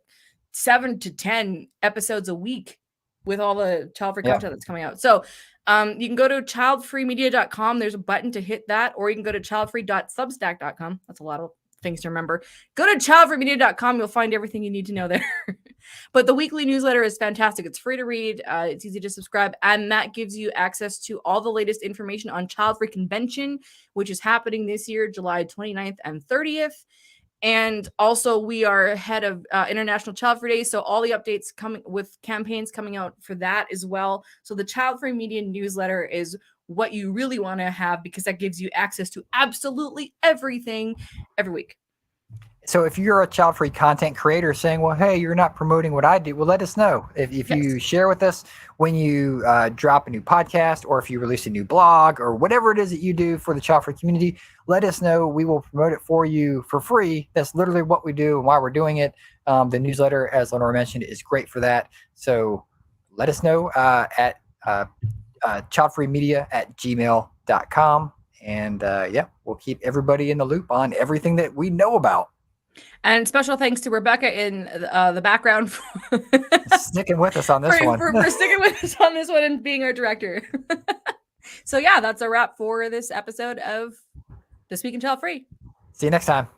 7 to 10 episodes a week with all the child-free content that's coming out. So you can go to childfreemedia.com. There's a button to hit that, or you can go to childfree.substack.com. That's a lot of things to remember. Go to childfreemedia.com. You'll find everything you need to know there. But the weekly newsletter is fantastic. It's free to read. It's easy to subscribe. And that gives you access to all the latest information on Child Free Convention, which is happening this year, July 29th and 30th. And also, we are ahead of International Child Free Day. So all the updates coming with campaigns coming out for that as well. So the Child Free Media newsletter is what you really want to have, because that gives you access to absolutely everything every week. So if you're a child-free content creator saying, well, hey, you're not promoting what I do, well, let us know. If you share with us when you drop a new podcast, or if you release a new blog, or whatever it is that you do for the child-free community, let us know. We will promote it for you for free. That's literally what we do and why we're doing it. The newsletter, as LeNora mentioned, is great for that. So let us know at childfreemedia@gmail.com. And we'll keep everybody in the loop on everything that we know about. And special thanks to Rebecca in the background for sticking with us on this one. For sticking with us on this one and being our director. So yeah, that's a wrap for this episode of This Week in Child Free. See you next time.